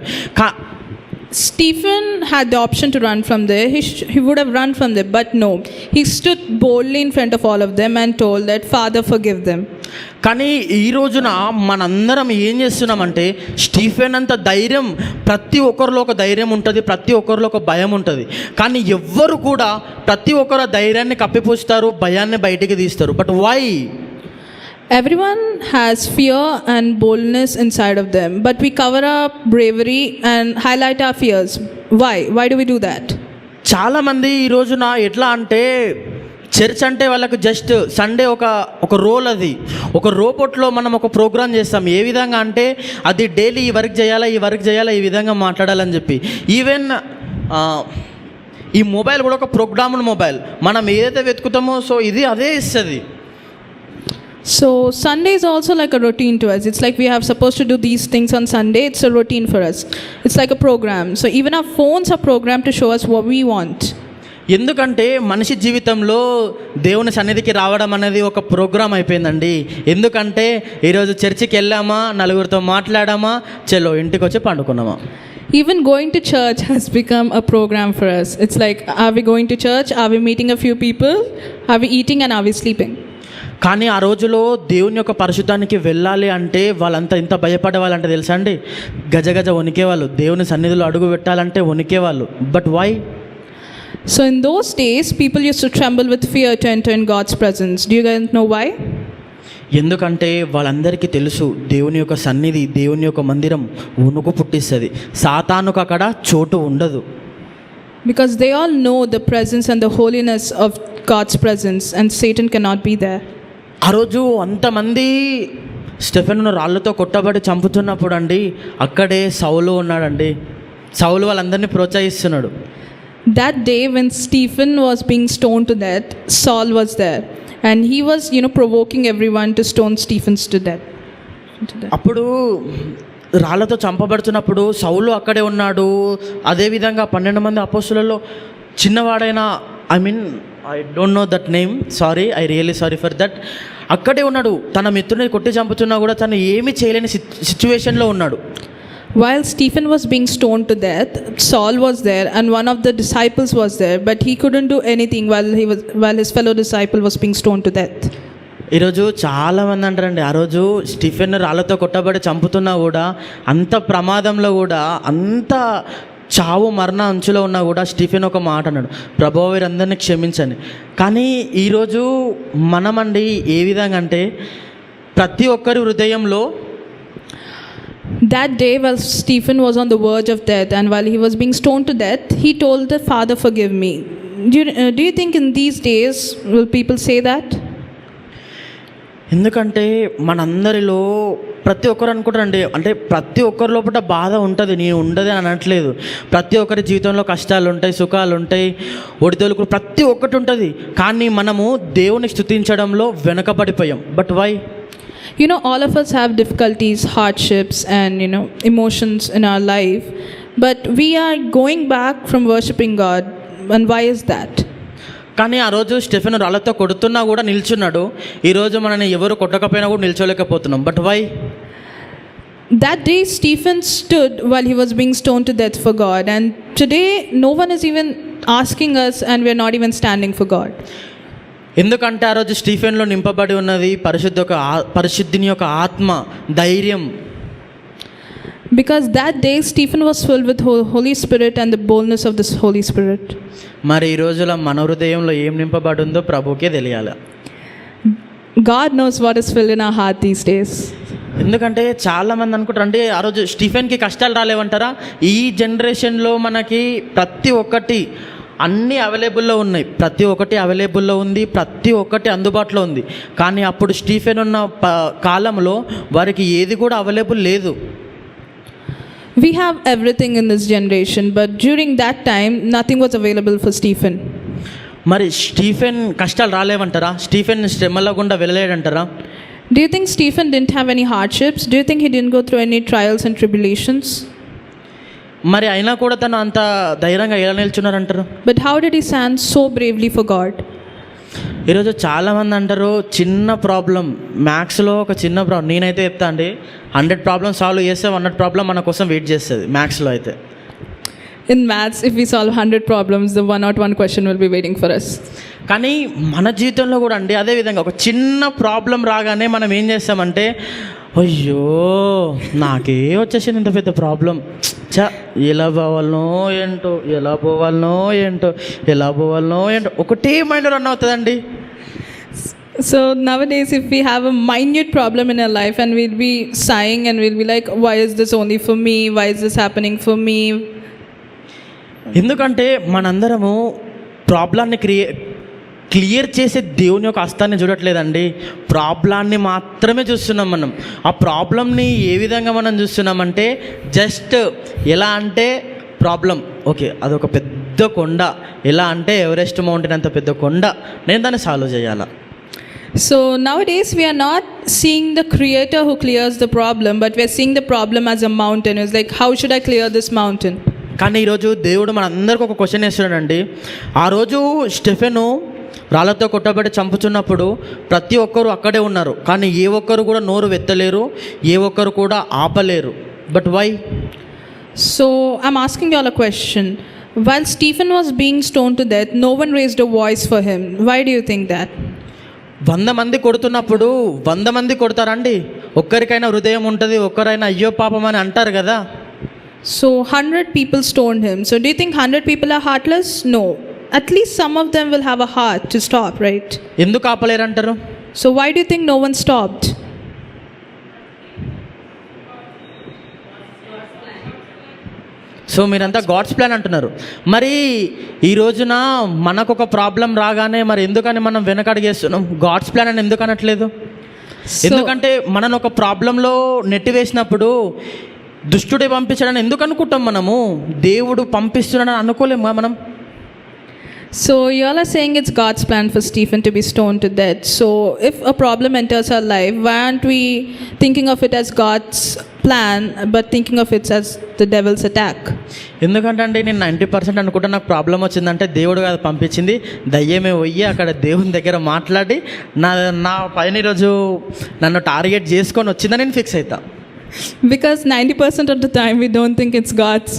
Stephen had the option to run from there. He would have run from there, but no. He stood boldly in front of all of them and told that, Father, forgive them. కానీ ఈ రోజున మనందరం ఏం చేస్తున్నామంటే, Stephen అంత ధైర్యం, ప్రతి ఒక్కరిలో ఒక ధైర్యం ఉంటుంది, ప్రతి ఒక్కరిలో ఒక భయం ఉంటుంది. కానీ ఎవ్వరు కూడా ప్రతి ఒక్కరు ధైర్యాన్ని కప్పిపుస్తారు, భయాన్ని బయటికి తీస్తారు. But why? Everyone has fear and boldness inside of them, but we cover up bravery and highlight our fears. Why do we do that? చాలామంది ఈ రోజున ఎట్లా అంటే, చర్చ్ అంటే వాళ్ళకు జస్ట్ సండే ఒక రోల్, అది ఒక రోబోట్లో మనం ఒక ప్రోగ్రామ్ చేస్తాం. ఏ విధంగా అంటే అది డైలీ ఈ వర్క్ చేయాలా ఈ విధంగా మాట్లాడాలని చెప్పి. ఈవెన్ ఈ మొబైల్ కూడా ఒక ప్రోగ్రామ్డ్ మొబైల్. మనం ఏదైతే వెతుకుతామో సో ఇది అదే ఇస్తుంది. So Sunday is also like a routine to us. It's like we have supposed to do these things on Sunday. It's a routine for us. It's like a program. So even our phones are programmed to show us what we want. ఎందుకంటే మనిషి జీవితంలో దేవుని సన్నిధికి రావడం అనేది ఒక programme అయిపోయిందండి. ఎందుకంటే ఈరోజు చర్చికి వెళ్ళామా, నలుగురితో మాట్లాడామా, చలో ఇంటికి వచ్చి పండుకున్నామా. Even going to church has become a program for us. It's like, are we going to church? Are we meeting a few people? Are we eating and are we sleeping? కానీ ఆ రోజులో దేవుని యొక్క పరిశుద్ధానికి వెళ్ళాలి అంటే వాళ్ళంతా ఇంత భయపడేవాళ్ళంటే తెలుసా అండి, గజగజ వణికేవాళ్ళు. దేవుని సన్నిధిలో అడుగు పెట్టాలంటే వణికేవాళ్ళు. But why? So in those days, people used to tremble with fear to enter in God's presence. Do you guys know why? ఎందుకంటే వాళ్ళందరికీ తెలుసు దేవుని యొక్క సన్నిధి, దేవుని యొక్క మందిరం వణుకు పుట్టిస్తుంది. సాతానుకు అక్కడ చోటు ఉండదు. Because they all know the presence and the holiness of God's presence, and Satan cannot be there. ఆ రోజు అంతమంది స్టెఫెన్ను రాళ్ళతో కొట్టబడి చంపుతున్నప్పుడు అండి, అక్కడే సౌలు ఉన్నాడండి. సౌలు వాళ్ళందరినీ ప్రోత్సహిస్తున్నాడు. That day when Stephen was being stoned to death, Saul was there, and he was, provoking everyone to stone Stephen to death. అప్పుడు రాళ్ళతో చంపబడుతున్నప్పుడు సౌలు అక్కడే ఉన్నాడు. అదేవిధంగా 12 మంది అపోస్తులలో చిన్నవాడైన, I don't know that name, sorry, I really sorry for that. అక్కడే ఉన్నాడు. తన మిత్రుని కొట్టి చంపుతున్నా కూడా తను ఏమీ చేయలేని సిచ్యువేషన్లో ఉన్నాడు. While Stephen was being stoned to death, Saul was there and one of the disciples was there, but he couldn't do anything while his fellow disciple was being stoned to death. ఈరోజు చాలామంది అంటారండి, ఆ రోజు Stephen రాళ్ళతో కొట్టబడి చంపుతున్నా కూడా, అంత ప్రమాదంలో కూడా, అంత చావు మరణ అంచులో ఉన్నా కూడా స్టీఫెన్ ఒక మాట అన్నాడు, ప్రభువా వీరందరినీ క్షమించండి. కానీ ఈరోజు మనమండి ఏ విధంగా అంటే ప్రతి ఒక్కరి హృదయంలో That day while Stephen was on the verge of death and while he was being stoned to death, he told the Father, forgive me. Do you think in these days will people say that? ఎందుకంటే మనందరిలో ప్రతి ఒక్కరు అనుకుంటారండి, అంటే ప్రతి ఒక్కరి లోపల బాధ ఉంటుంది, నేను ఉండదు అని అనట్లేదు. ప్రతి ఒక్కరి జీవితంలో కష్టాలు ఉంటాయి, సుఖాలు ఉంటాయి, ఒడిదొలుకులు ప్రతి ఒక్కటి ఉంటుంది. కానీ మనము దేవుని స్తుతించడంలో వెనకబడిపోయాం. But why? All of us have difficulties, hardships and emotions in our life, but we are going back from worshiping God. And why is that? కానీ ఆ రోజు స్టెఫెన్ రాళ్ళతో కొడుతున్నా కూడా నిల్చున్నాడు. ఈరోజు మనని ఎవరు కొట్టకపోయినా కూడా నిల్చోలేకపోతున్నాం. But why? That day Stephen stood while he was being stoned to death for God, and today no one is even asking us and we are not even standing for God. ఎందుకంటే ఆ రోజు స్టీఫెన్లో నింపబడి ఉన్నది పరిశుద్ధిని యొక్క ఆత్మ, ధైర్యం. Because that day Stephen was filled with Holy Spirit and the boldness of this Holy Spirit. మరి ఈ రోజులో మన హృదయంలో ఏం నింపబడి ఉందో ప్రభుకే తెలియాలి. God knows what is filled in our heart these days. ఎందుకంటే చాలామంది అనుకుంటారు అంటే ఆ రోజు స్టీఫెన్కి కష్టాలు రాలేవంటారా? ఈ జనరేషన్లో మనకి ప్రతి ఒక్కటి అన్నీ అవైలబుల్లో ఉన్నాయి, ప్రతి ఒక్కటి అవైలబుల్లో ఉంది, ప్రతి ఒక్కటి అందుబాటులో ఉంది. కానీ అప్పుడు స్టీఫెన్ ఉన్న కాలంలో వారికి ఏది కూడా అవైలబుల్ లేదు. We have everything in this generation, but during that time nothing was available for Stephen. మరి స్టీఫెన్ కష్టాలు రాలేవంటారా? స్టీఫెన్ శ్రమల గుండా వెళ్ళలేడంటారా? Do you think Stephen didn't have any hardships? Do you think he didn't go through any trials and tribulations? మరి అయినా కూడా తను అంత ధైర్యంగా ఎలా నిల్చున్నారంటారు? But how did he stand so bravely for God? ఈరోజు చాలామంది అంటారు చిన్న ప్రాబ్లం, మ్యాథ్స్లో ఒక చిన్న ప్రాబ్లం, నేనైతే చెప్తా అండి 100 ప్రాబ్లమ్ సాల్వ్ చేస్తే 100 ప్రాబ్లం మన కోసం వెయిట్ చేస్తుంది మ్యాథ్స్లో అయితే. In maths, if we solve 100 problems, the 101 question will be waiting for us. కానీ మన జీవితంలో కూడా అండి అదేవిధంగా ఒక చిన్న ప్రాబ్లం రాగానే మనం ఏం చేస్తామంటే, అయ్యో నాకే వచ్చేసింది ఇంత పెద్ద ప్రాబ్లం, ఎలా పోవాలనో ఏంటో ఒకటే మైండ్ రన్ అవుతుందండి. So nowadays if we have a minute problem in our life and we'll be sighing and we'll be like, why is this only for me? Why is this happening for me? ఎందుకంటే మనందరము ప్రాబ్లాన్ని clear చేసే దేవుని యొక్క హస్తాన్ని చూడట్లేదండి, ప్రాబ్లాన్ని మాత్రమే చూస్తున్నాం మనం. ఆ ప్రాబ్లంని ఏ విధంగా మనం చూస్తున్నామంటే జస్ట్ ఎలా అంటే ప్రాబ్లం ఓకే అదొక పెద్ద కొండ, ఎలా అంటే ఎవరెస్ట్ మౌంటైన్ అంత పెద్ద కొండ, నేను దాన్ని సాల్వ్ చేయాలా. So nowadays we are not seeing the creator who clears the problem, but we are seeing the problem as a mountain. It's like, how should I clear this mountain? కానీ ఈరోజు దేవుడు మన అందరికీ ఒక క్వశ్చన్ వేస్తున్నాడండి. ఆ రోజు Stephen రాళ్ళతో కొట్టబడి చంపుతున్నప్పుడు ప్రతి ఒక్కరు అక్కడే ఉన్నారు, కానీ ఏ ఒక్కరు కూడా నోరు వెత్తలేరు, ఏ ఒక్కరు కూడా ఆపలేరు. But why? So I'm asking you all a question. While Stephen was being stoned to death, no one raised a voice for him. Why do you think that? 100 మంది కొడుతున్నప్పుడు 100 మంది కొడతారండి? ఒక్కరికైనా హృదయం ఉంటుంది, ఒక్కరైనా అయ్యో పాపం అని అంటారు కదా. So 100 people stoned him. So do you think 100 people are heartless? No. At least some of them will have a heart to stop, right? ఎందుకు ఆపలేరంటారు? So why do you think no one stopped? So మీరంతా God's plan అంటున్నారు. మరి ఈ రోజున మనకు ఒక problem రాగానే మరి ఎందుకని మనం వెనకడుగేస్తున్నాం? గాడ్స్ ప్లాన్ అని ఎందుకు అనట్లేదు? ఎందుకంటే మనను ఒక ప్రాబ్లంలో నెట్టివేసినప్పుడు దుష్టుడే పంపించాడని ఎందుకు అనుకుంటాం మనము? దేవుడు పంపిస్తున్నాడని అనుకోలేము మనం. So you all are saying it's God's plan for Stephen to be stoned to death. So if a problem enters our life, why aren't we thinking of it as God's plan but thinking of it as the devil's attack? ఎందుకంటే అండి నేను 90% అనుకుంటా నాకు problem వచ్చిందంటే దేవుడు కాదు పంపించింది, దయ్యమే పోయి అక్కడ దేవుని దగ్గర మాట్లాడి నా పైన ఈరోజు నన్ను టార్గెట్ చేసుకొని వచ్చిందని నేను ఫిక్స్ అవుతా. Because 90% of the time we don't think it's God's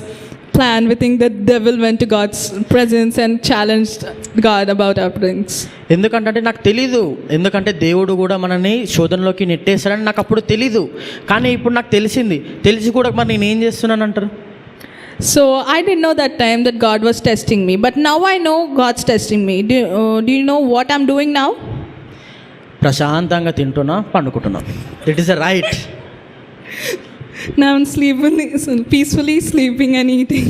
plan. We think the devil went to God's presence and challenged God about our things. ఎందుకంటే నాకు తెలీదు, ఎందుకంటే దేవుడు కూడా మనని శోధనలోకి నెట్టేశాడని నాకు అప్పుడు తెలీదు. కానీ ఇప్పుడు నాకు తెలిసింది, తెలిసి కూడా మరి నేను ఏం చేస్తున్నాను అంటారు? So I didn't know that time that God was testing me, but now I know God's testing me. Do you know what I'm doing now? ప్రశాంతంగా తింటున్నా, పండుకుంటున్నా. It is a right. Now I'm sleeping, peacefully sleeping and eating.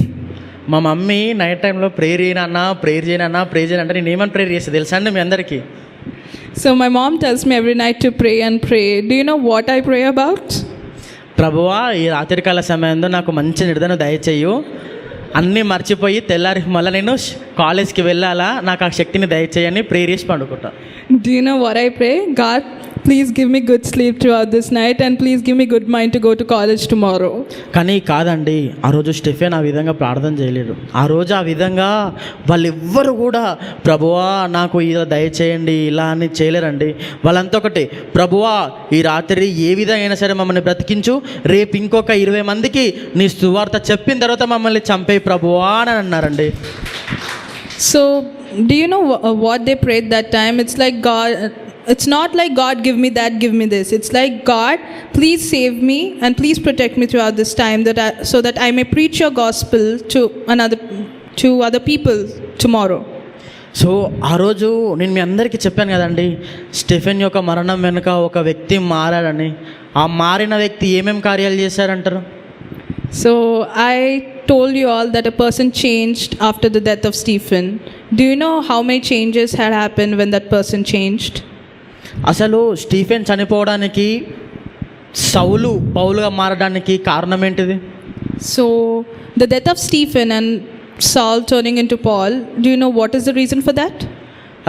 మా mummy night టైంలో prayer చేయనన్నా అంటే నేను ఏమని prayer చేస్తే తెలుసా అండి మీ అందరికీ? So my mom tells me every night to pray and pray. Do you know what I pray about? ప్రభువా ఈ రాత్రికాల సమయంలో నాకు మంచి నిర్ధారణ దయచేయు, అన్నీ మర్చిపోయి తెల్లారి మళ్ళీ నేను కాలేజ్కి వెళ్ళాలా, నాకు ఆ శక్తిని దయచేయని ప్రేయర్ చేసి పండుకుంటా. Do you know what I pray? God, please give me good sleep throughout this night and please give me good mind to go to college tomorrow. కానీ కాదండి, ఆ రోజు స్టెఫెన్ ఆ విధంగా ప్రార్థన చేయలేడు. ఆ రోజు ఆ విధంగా వాళ్ళెవ్వరు కూడా ప్రభువా నాకు ఇలా దయచేయండి ఇలా అని చేయలేరండి. వాళ్ళంతా ఒకటే, ప్రభువా ఈ రాత్రి ఏ విధంగా అయినా సరే మమ్మల్ని బ్రతికించు, రేపు ఇంకొక 20 మందికి నీ సువార్త చెప్పిన తర్వాత మమ్మల్ని చంపే ప్రభువా అని అన్నారండి. So do you know what they prayed that time? It's like God, it's not like God give me that, give me this. It's like God, please save me and please protect me throughout this time so that I may preach your gospel to other people tomorrow. So ఆ రోజు నేను మీ అందరికీ చెప్పాను కదండి, Stephen యొక్క మరణం వెనుక ఒక వ్యక్తి మారాడని. ఆ మారిన వ్యక్తి ఏమేం కార్యాలు చేశారంటారు? So I told you all that a person changed after the death of Stephen. Do you know how many changes had happened when that person changed? అసలు స్టీఫెన్ చనిపోవడానికి సౌలు పౌలుగా మారడానికి కారణం ఏంటిది? So the death of Stephen and Saul turning into Paul, do you know what is the reason for that?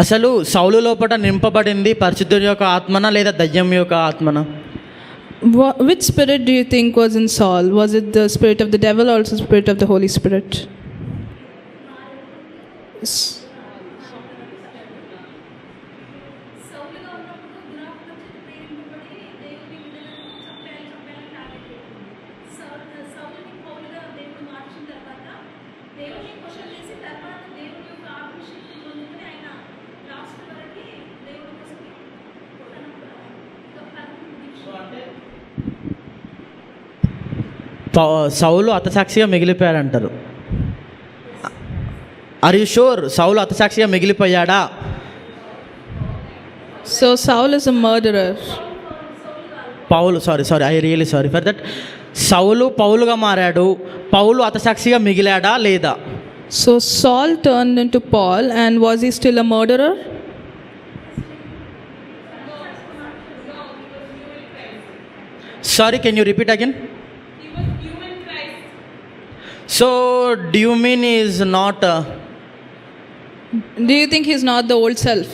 అసలు సౌలు లోపల నింపబడింది పరిశుద్ధుడి యొక్క ఆత్మనా లేదా దయ్యం యొక్క ఆత్మనా? Which spirit do you think was in Saul? Was it the spirit of the devil or the spirit of the Holy Spirit? Saul హతసాక్షిగా మిగిలిపోయాడంటారు. Are you sure Saul హతసాక్షిగా మిగిలిపోయాడా? So Saul is a murderer. Paul sorry I really sorry for that. Saul పౌలుగా మారాడు, పౌలు హతసాక్షిగా మిగిలాడా లేదా? So Saul turned into Paul and was he still a murderer? Sorry, can you repeat again? So do you mean he is not Do you think he's not the old self?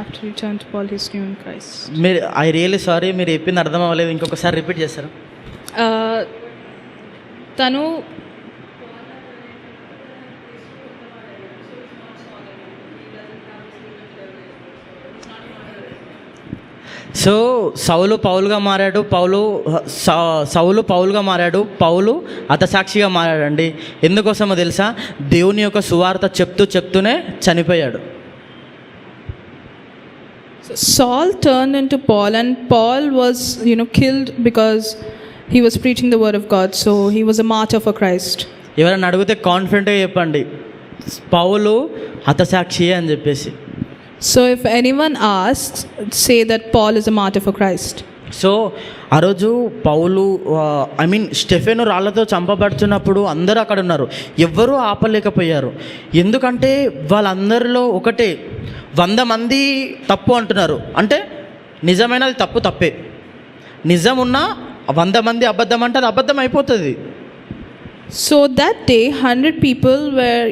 After he turned to Paul, he's new in Christ. మీరు I really sorry, మీరు చెప్పింది అర్థం అవ్వలేదు, ఇంకొకసారి repeat చేస్తారా? తను so సౌలు పౌలుగా మారాడు, సౌలు పౌలుగా మారాడు, పౌలు హతసాక్షిగా మారాడండి. ఎందుకోసమో తెలుసా? దేవుని యొక్క సువార్త చెప్తూనే చనిపోయాడు. Saul turned into Paul, and Paul was, killed because he was preaching the word of God. So he was a martyr for Christ. ఎవరైనా అడిగితే కాన్ఫిడెంట్గా చెప్పండి, పౌలు హతసాక్షి అని చెప్పేసి. So if anyone asks, say that Paul is a martyr for Christ. So ఆ రోజు పౌలు Stephen రాళ్లతో చంపబడుతున్నప్పుడు అందరూ అక్కడ ఉన్నారు, ఎవ్వరూ ఆపలేకపోయారు. ఎందుకంటే వాళ్ళందరిలో ఒకటే, 100 మంది తప్పు అంటున్నారు, అంటే నిజమైనది తప్పే. నిజం ఉన్నా 100 మంది అబద్ధం అంటే అది అబద్ధం అయిపోతుంది. So that day 100 people were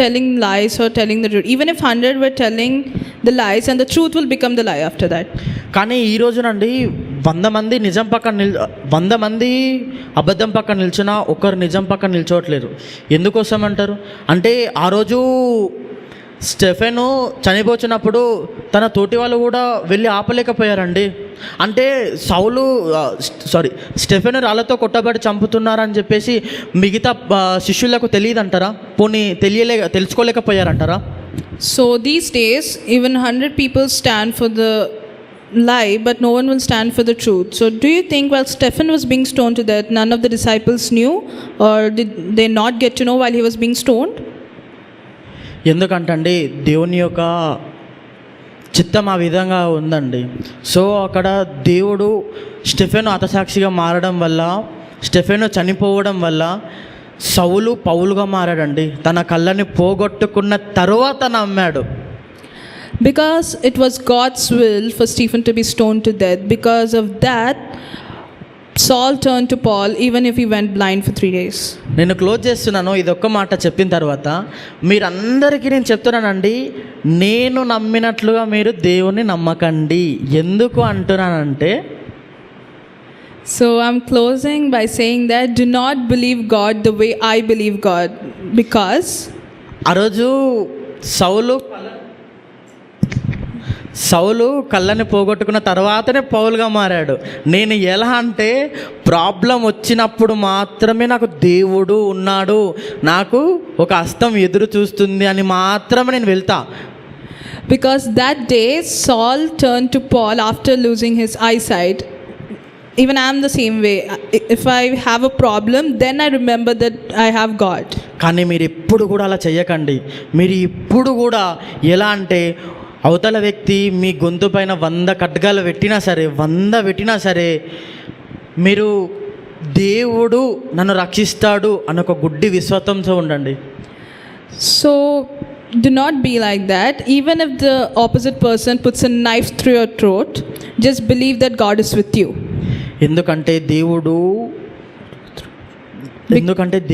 telling lies or telling the truth. Even if 100 were telling the lies, and the truth will become the lie after that. కానీ ఈ రోజునండి 100 మంది నిజం పక్కన 100 మంది అబద్ధం పక్కన నిల్చున్నా ఒకరు నిజం పక్కన నిల్చోవట్లేరు. ఎందుకోసం అంటారు అంటే, ఆ రోజు స్టెఫెను చనిపోతున్నప్పుడు తన తోటి వాళ్ళు కూడా వెళ్ళి ఆపలేకపోయారండి. అంటే స్టెఫెను రాళ్ళతో కొట్టబడి చంపుతున్నారని చెప్పేసి మిగతా శిష్యులకు తెలియదంటారా? పోనీ తెలుసుకోలేకపోయారంటారా? So these days even 100 people stand for the lie, but no one will stand for the truth. So do you think while Stephen was being stoned to death, none of the disciples knew, or did they not get to know while he was being stoned? ఎందుకంటే దేవుని యొక్క చిత్తం ఆ విధంగా ఉందండి. So అక్కడ దేవుడు Stephen హతసాక్షిగా మారడం వల్ల, స్టెఫెను చనిపోవడం వల్ల సౌలు పౌలుగా మారాడండి. తన కళ్ళని పోగొట్టుకున్న తరువాత నమ్మాడు. Because it was God's will for Stephen to be stoned to death. Because of that, Saul turned to Paul even if he went blind for 3 days. నేను క్లోజ్ చేస్తున్నాను. ఇదొక్క మాట చెప్పిన తర్వాత మీరందరికీ నేను చెప్తున్నానండి, నేను నమ్మినట్లుగా మీరు దేవుని నమ్మకండి. ఎందుకు అంటున్నానంటే, So I'm closing by saying that do not believe God the way I believe God. Because ఆ రోజు సౌలు కళ్ళని పోగొట్టుకున్న తర్వాతనే పౌలుగా మారాడు. నేను ఎలా అంటే, ప్రాబ్లం వచ్చినప్పుడు మాత్రమే నాకు దేవుడు ఉన్నాడు, నాకు ఒక హస్తం ఎదురు చూస్తుంది అని మాత్రమే నేను వెళ్తా. Because that day Saul turned to Paul after losing his eyesight. Even I am the same way. If I have a problem, then I remember that I have God. కానీ మీరు ఎప్పుడు కూడా అలా చేయకండి. మీరు ఇప్పుడు కూడా ఎలా అంటే, అవతల వ్యక్తి మీ గొంతు పైన 100 ఖడ్గాలు పెట్టినా సరే మీరు దేవుడు నన్ను రక్షిస్తాడు అని ఒక గుడ్డి విశ్వాసంతో ఉండండి. So do not be like that. Even if the opposite person puts a knife through your throat, just believe that God is with you. ఎందుకంటే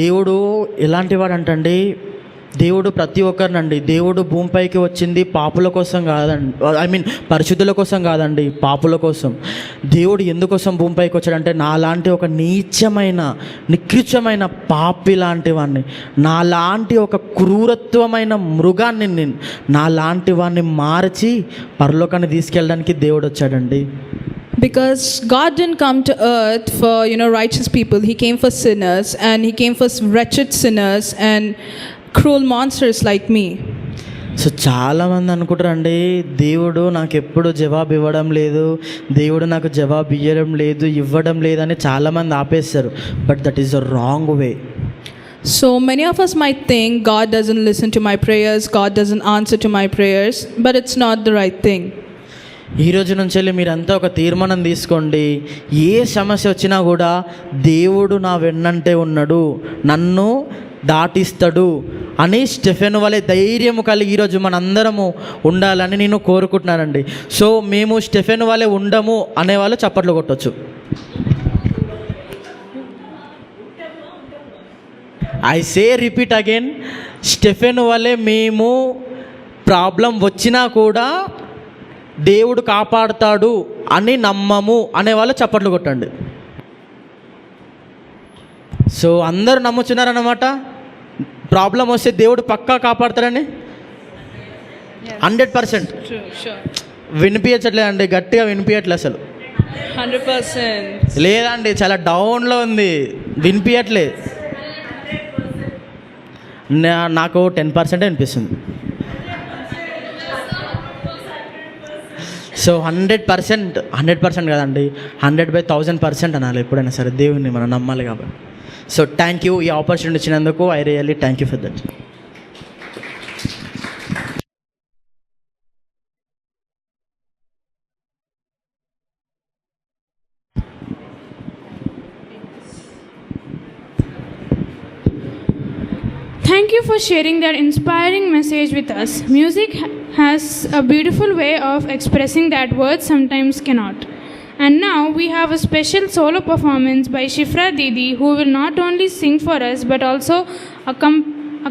దేవుడు ఎలాంటి వాడు అంటండి, దేవుడు ప్రతి ఒక్కరినండి, దేవుడు భూమిపైకి వచ్చింది పాపుల కోసం కాదండి, పరిశుద్ధుల కోసం కాదండి, పాపుల కోసం. దేవుడు ఎందుకోసం భూమిపైకి వచ్చాడంటే, నాలాంటి ఒక నీచమైన నికృష్టమైన పాపి లాంటి వాడిని, నాలాంటి ఒక క్రూరత్వమైన మృగాన్ని, నాలాంటి వాడిని మార్చి పరలోకాన్ని తీసుకెళ్ళడానికి దేవుడు వచ్చాడండి. Because God didn't come to earth for righteous people. He came for sinners, and he came for wretched sinners and cruel monsters like me. So చాలామంది అనుకుంటారండి, దేవుడు నాకు ఎప్పుడు జవాబు ఇవ్వడం లేదు, దేవుడు నాకు జవాబు ఇవ్వడం లేదని చాలామంది ఆపేస్తారు. But that is the wrong way. So many of us might think God doesn't listen to my prayers, God doesn't answer to my prayers, but it's not the right thing. ఈ రోజు నుంచి వెళ్ళి మీరంతా ఒక తీర్మానం తీసుకోండి, ఏ సమస్య వచ్చినా కూడా దేవుడు నా వెన్నంటే ఉన్నాడు, నన్ను దాటిస్తాడు అని స్టెఫెను వలె ధైర్యము కలిగి ఈరోజు మనందరము ఉండాలని నేను కోరుకుంటున్నానండి. సో మేము స్టెఫెను వలె ఉండము అనేవాళ్ళు చప్పట్లు కొట్టొచ్చు. I say repeat again, Stephen వలె మేము ప్రాబ్లం వచ్చినా కూడా దేవుడు కాపాడుతాడు అని నమ్మము అనేవాళ్ళు చప్పట్లు కొట్టండి. సో అందరూ నమ్ముచున్నారన్నమాట. ప్రాబ్లం వస్తే దేవుడు పక్కా కాపాడతాడని 100%. వినిపించట్లేదండి, గట్టిగా వినిపించట్లేదు అసలు. 100%. లేదండి, చాలా డౌన్లో ఉంది, వినిపించట్లేదు. నాకు 10% వినిపిస్తుంది. సో 100% కదండి, 100/1000% అనాలి ఎప్పుడైనా సరే. దేవుని మనం నమ్మాలి కాబట్టి. సో థ్యాంక్ యూ, ఈ ఆపర్చునిటీ ఇచ్చినందుకు. I really thank you for that. Thank you for sharing that inspiring message with us. Music has a beautiful way of expressing that words sometimes cannot. And now we have a special solo performance by Shifra Didi, who will not only sing for us but also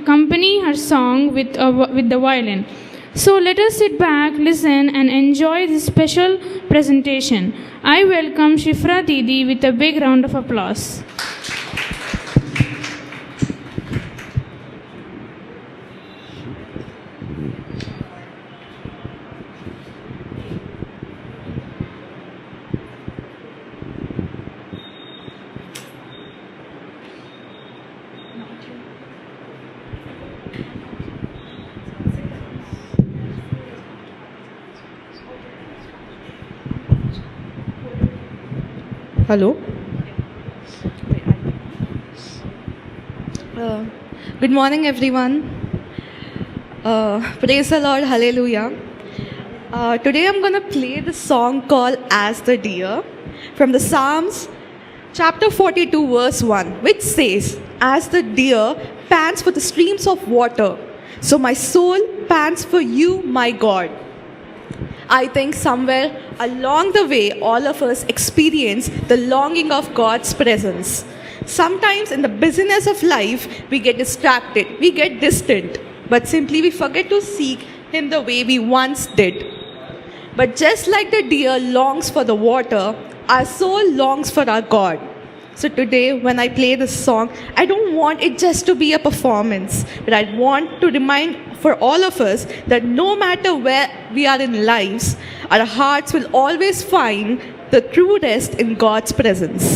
accompany her song with the violin. So let us sit back, listen and enjoy this special presentation. I welcome Shifra Didi with a big round of applause. Hello. Good morning, everyone. Praise the Lord. Hallelujah. Today I'm going to play the song called As the Deer from the Psalms chapter 42 verse 1, which says, As the deer pants for the streams of water, so my soul pants for you, my God. I think somewhere along the way, all of us experience the longing of God's presence. Sometimes in the busyness of life, we get distracted, we get distant, but simply we forget to seek Him the way we once did. But just like the deer longs for the water, our soul longs for our God. So today, when I play this song, I don't want it just to be a performance, but I want to remind for all of us that no matter where we are in lives, our hearts will always find the true rest in God's presence.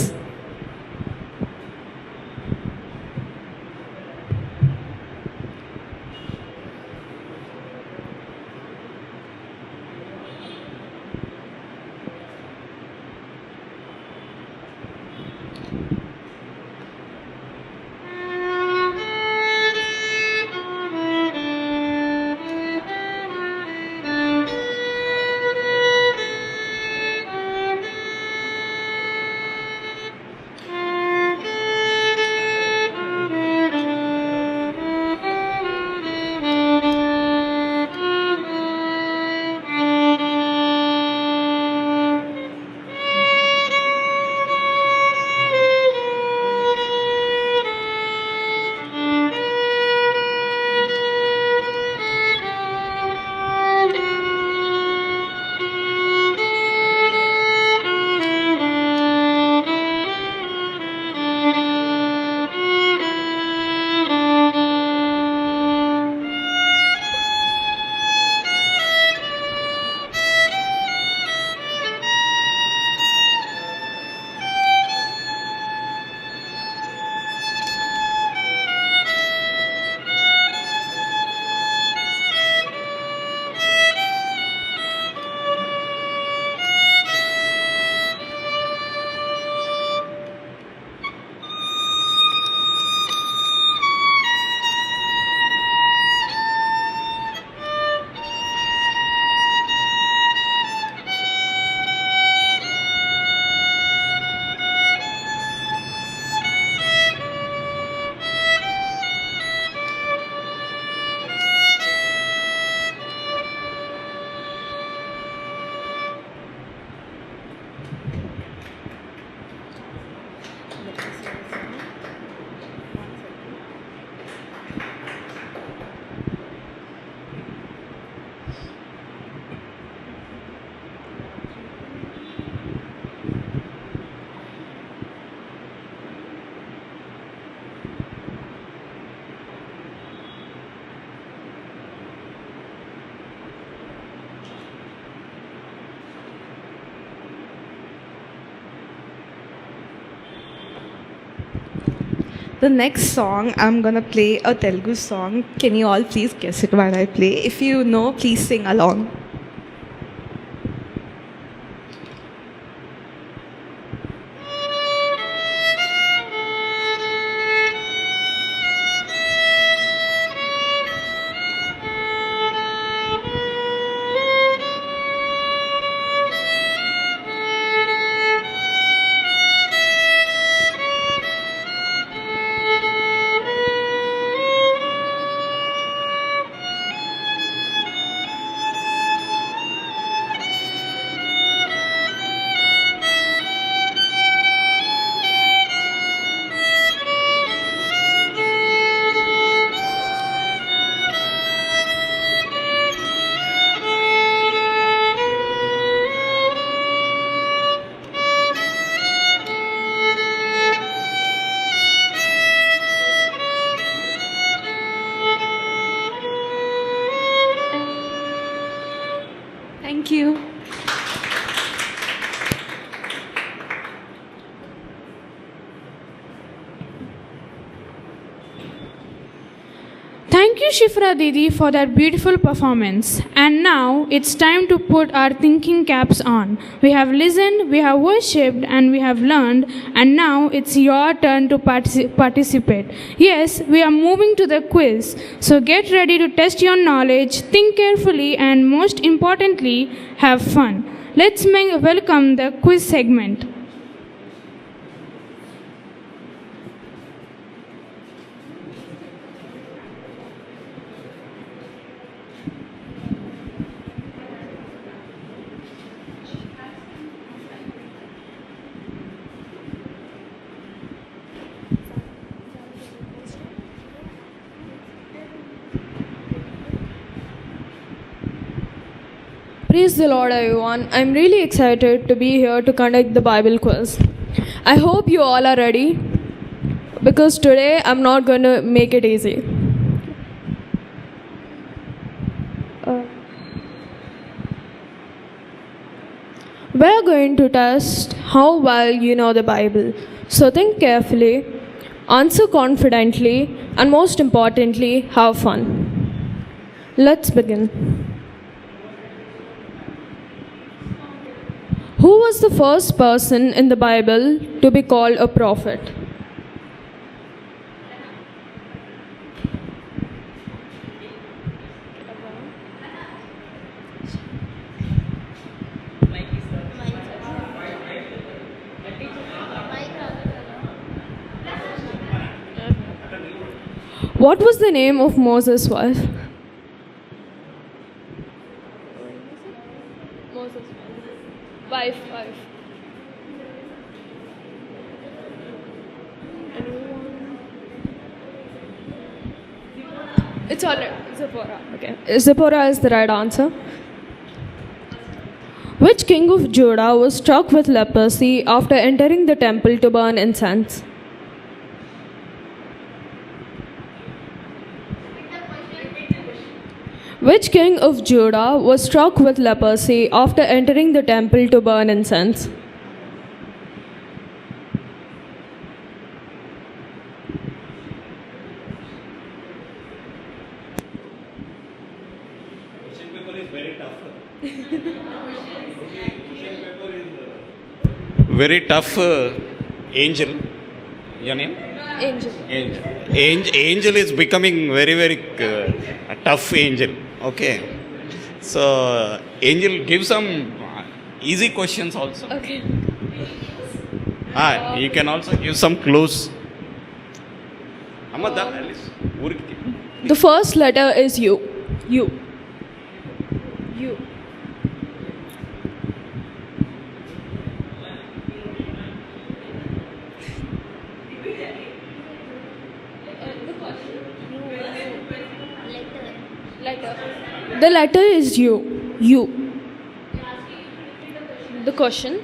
The next song, I'm gonna play a Telugu song. Can you all please guess it while I play? If you know, please sing along. Thank you. Thank you, Shifra Didi, for that beautiful performance. And now it's time to put our thinking caps on. We have listened, we have worshipped, and we have learned, and now it's your turn to participate. Yes, we are moving to the quiz. So get ready to test your knowledge, think carefully, and most importantly, have fun. Let's welcome the quiz segment. Praise the Lord, everyone. I'm really excited to be here to conduct the Bible quiz. I hope you all are ready because today I'm not going to make it easy. We're going to test how well you know the Bible. So think carefully, answer confidently, and most importantly, have fun. Let's begin. Who was the first person in the Bible to be called a prophet? What was the name of Moses' wife? Wife. It's alright. Zipporah. Okay. Zipporah is the right answer. Which king of Judah was struck with leprosy after entering the temple to burn incense? Which king of Judah was struck with leprosy after entering the temple to burn incense? Very tough. Angel. Your name? Angel. Angel is becoming very tough angel. Okay. So angel, give some easy questions also. Okay. You can also give some clues. The first letter is U. U. The letter is U. U. The question.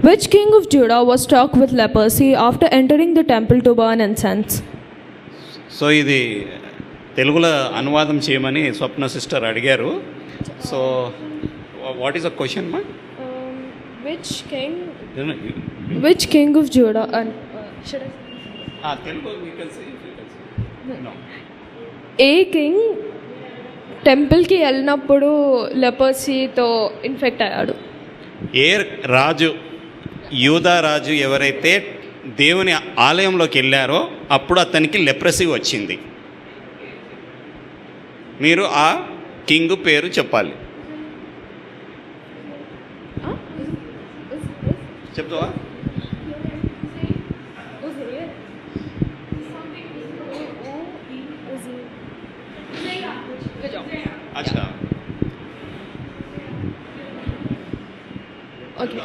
Which king of Judah was struck with leprosy after entering the temple to burn incense? So ఇది తెలుగులో అనువాదం చేయమని స్వప్న sister అడిగారు. So what is the question మా? Which king of Judah? Should I? Telugu you can say, you can say. No. A king టెంపుల్కి వెళ్ళినప్పుడు లెపర్సీతో infect అయ్యాడు? ఏ రాజు, యూదా రాజు ఎవరైతే దేవుని ఆలయంలోకి వెళ్ళారో అప్పుడు అతనికి లెప్రసీ వచ్చింది. మీరు ఆ కింగ్ పేరు చెప్పాలి. చెప్తావా? అచ్చా, ఓకే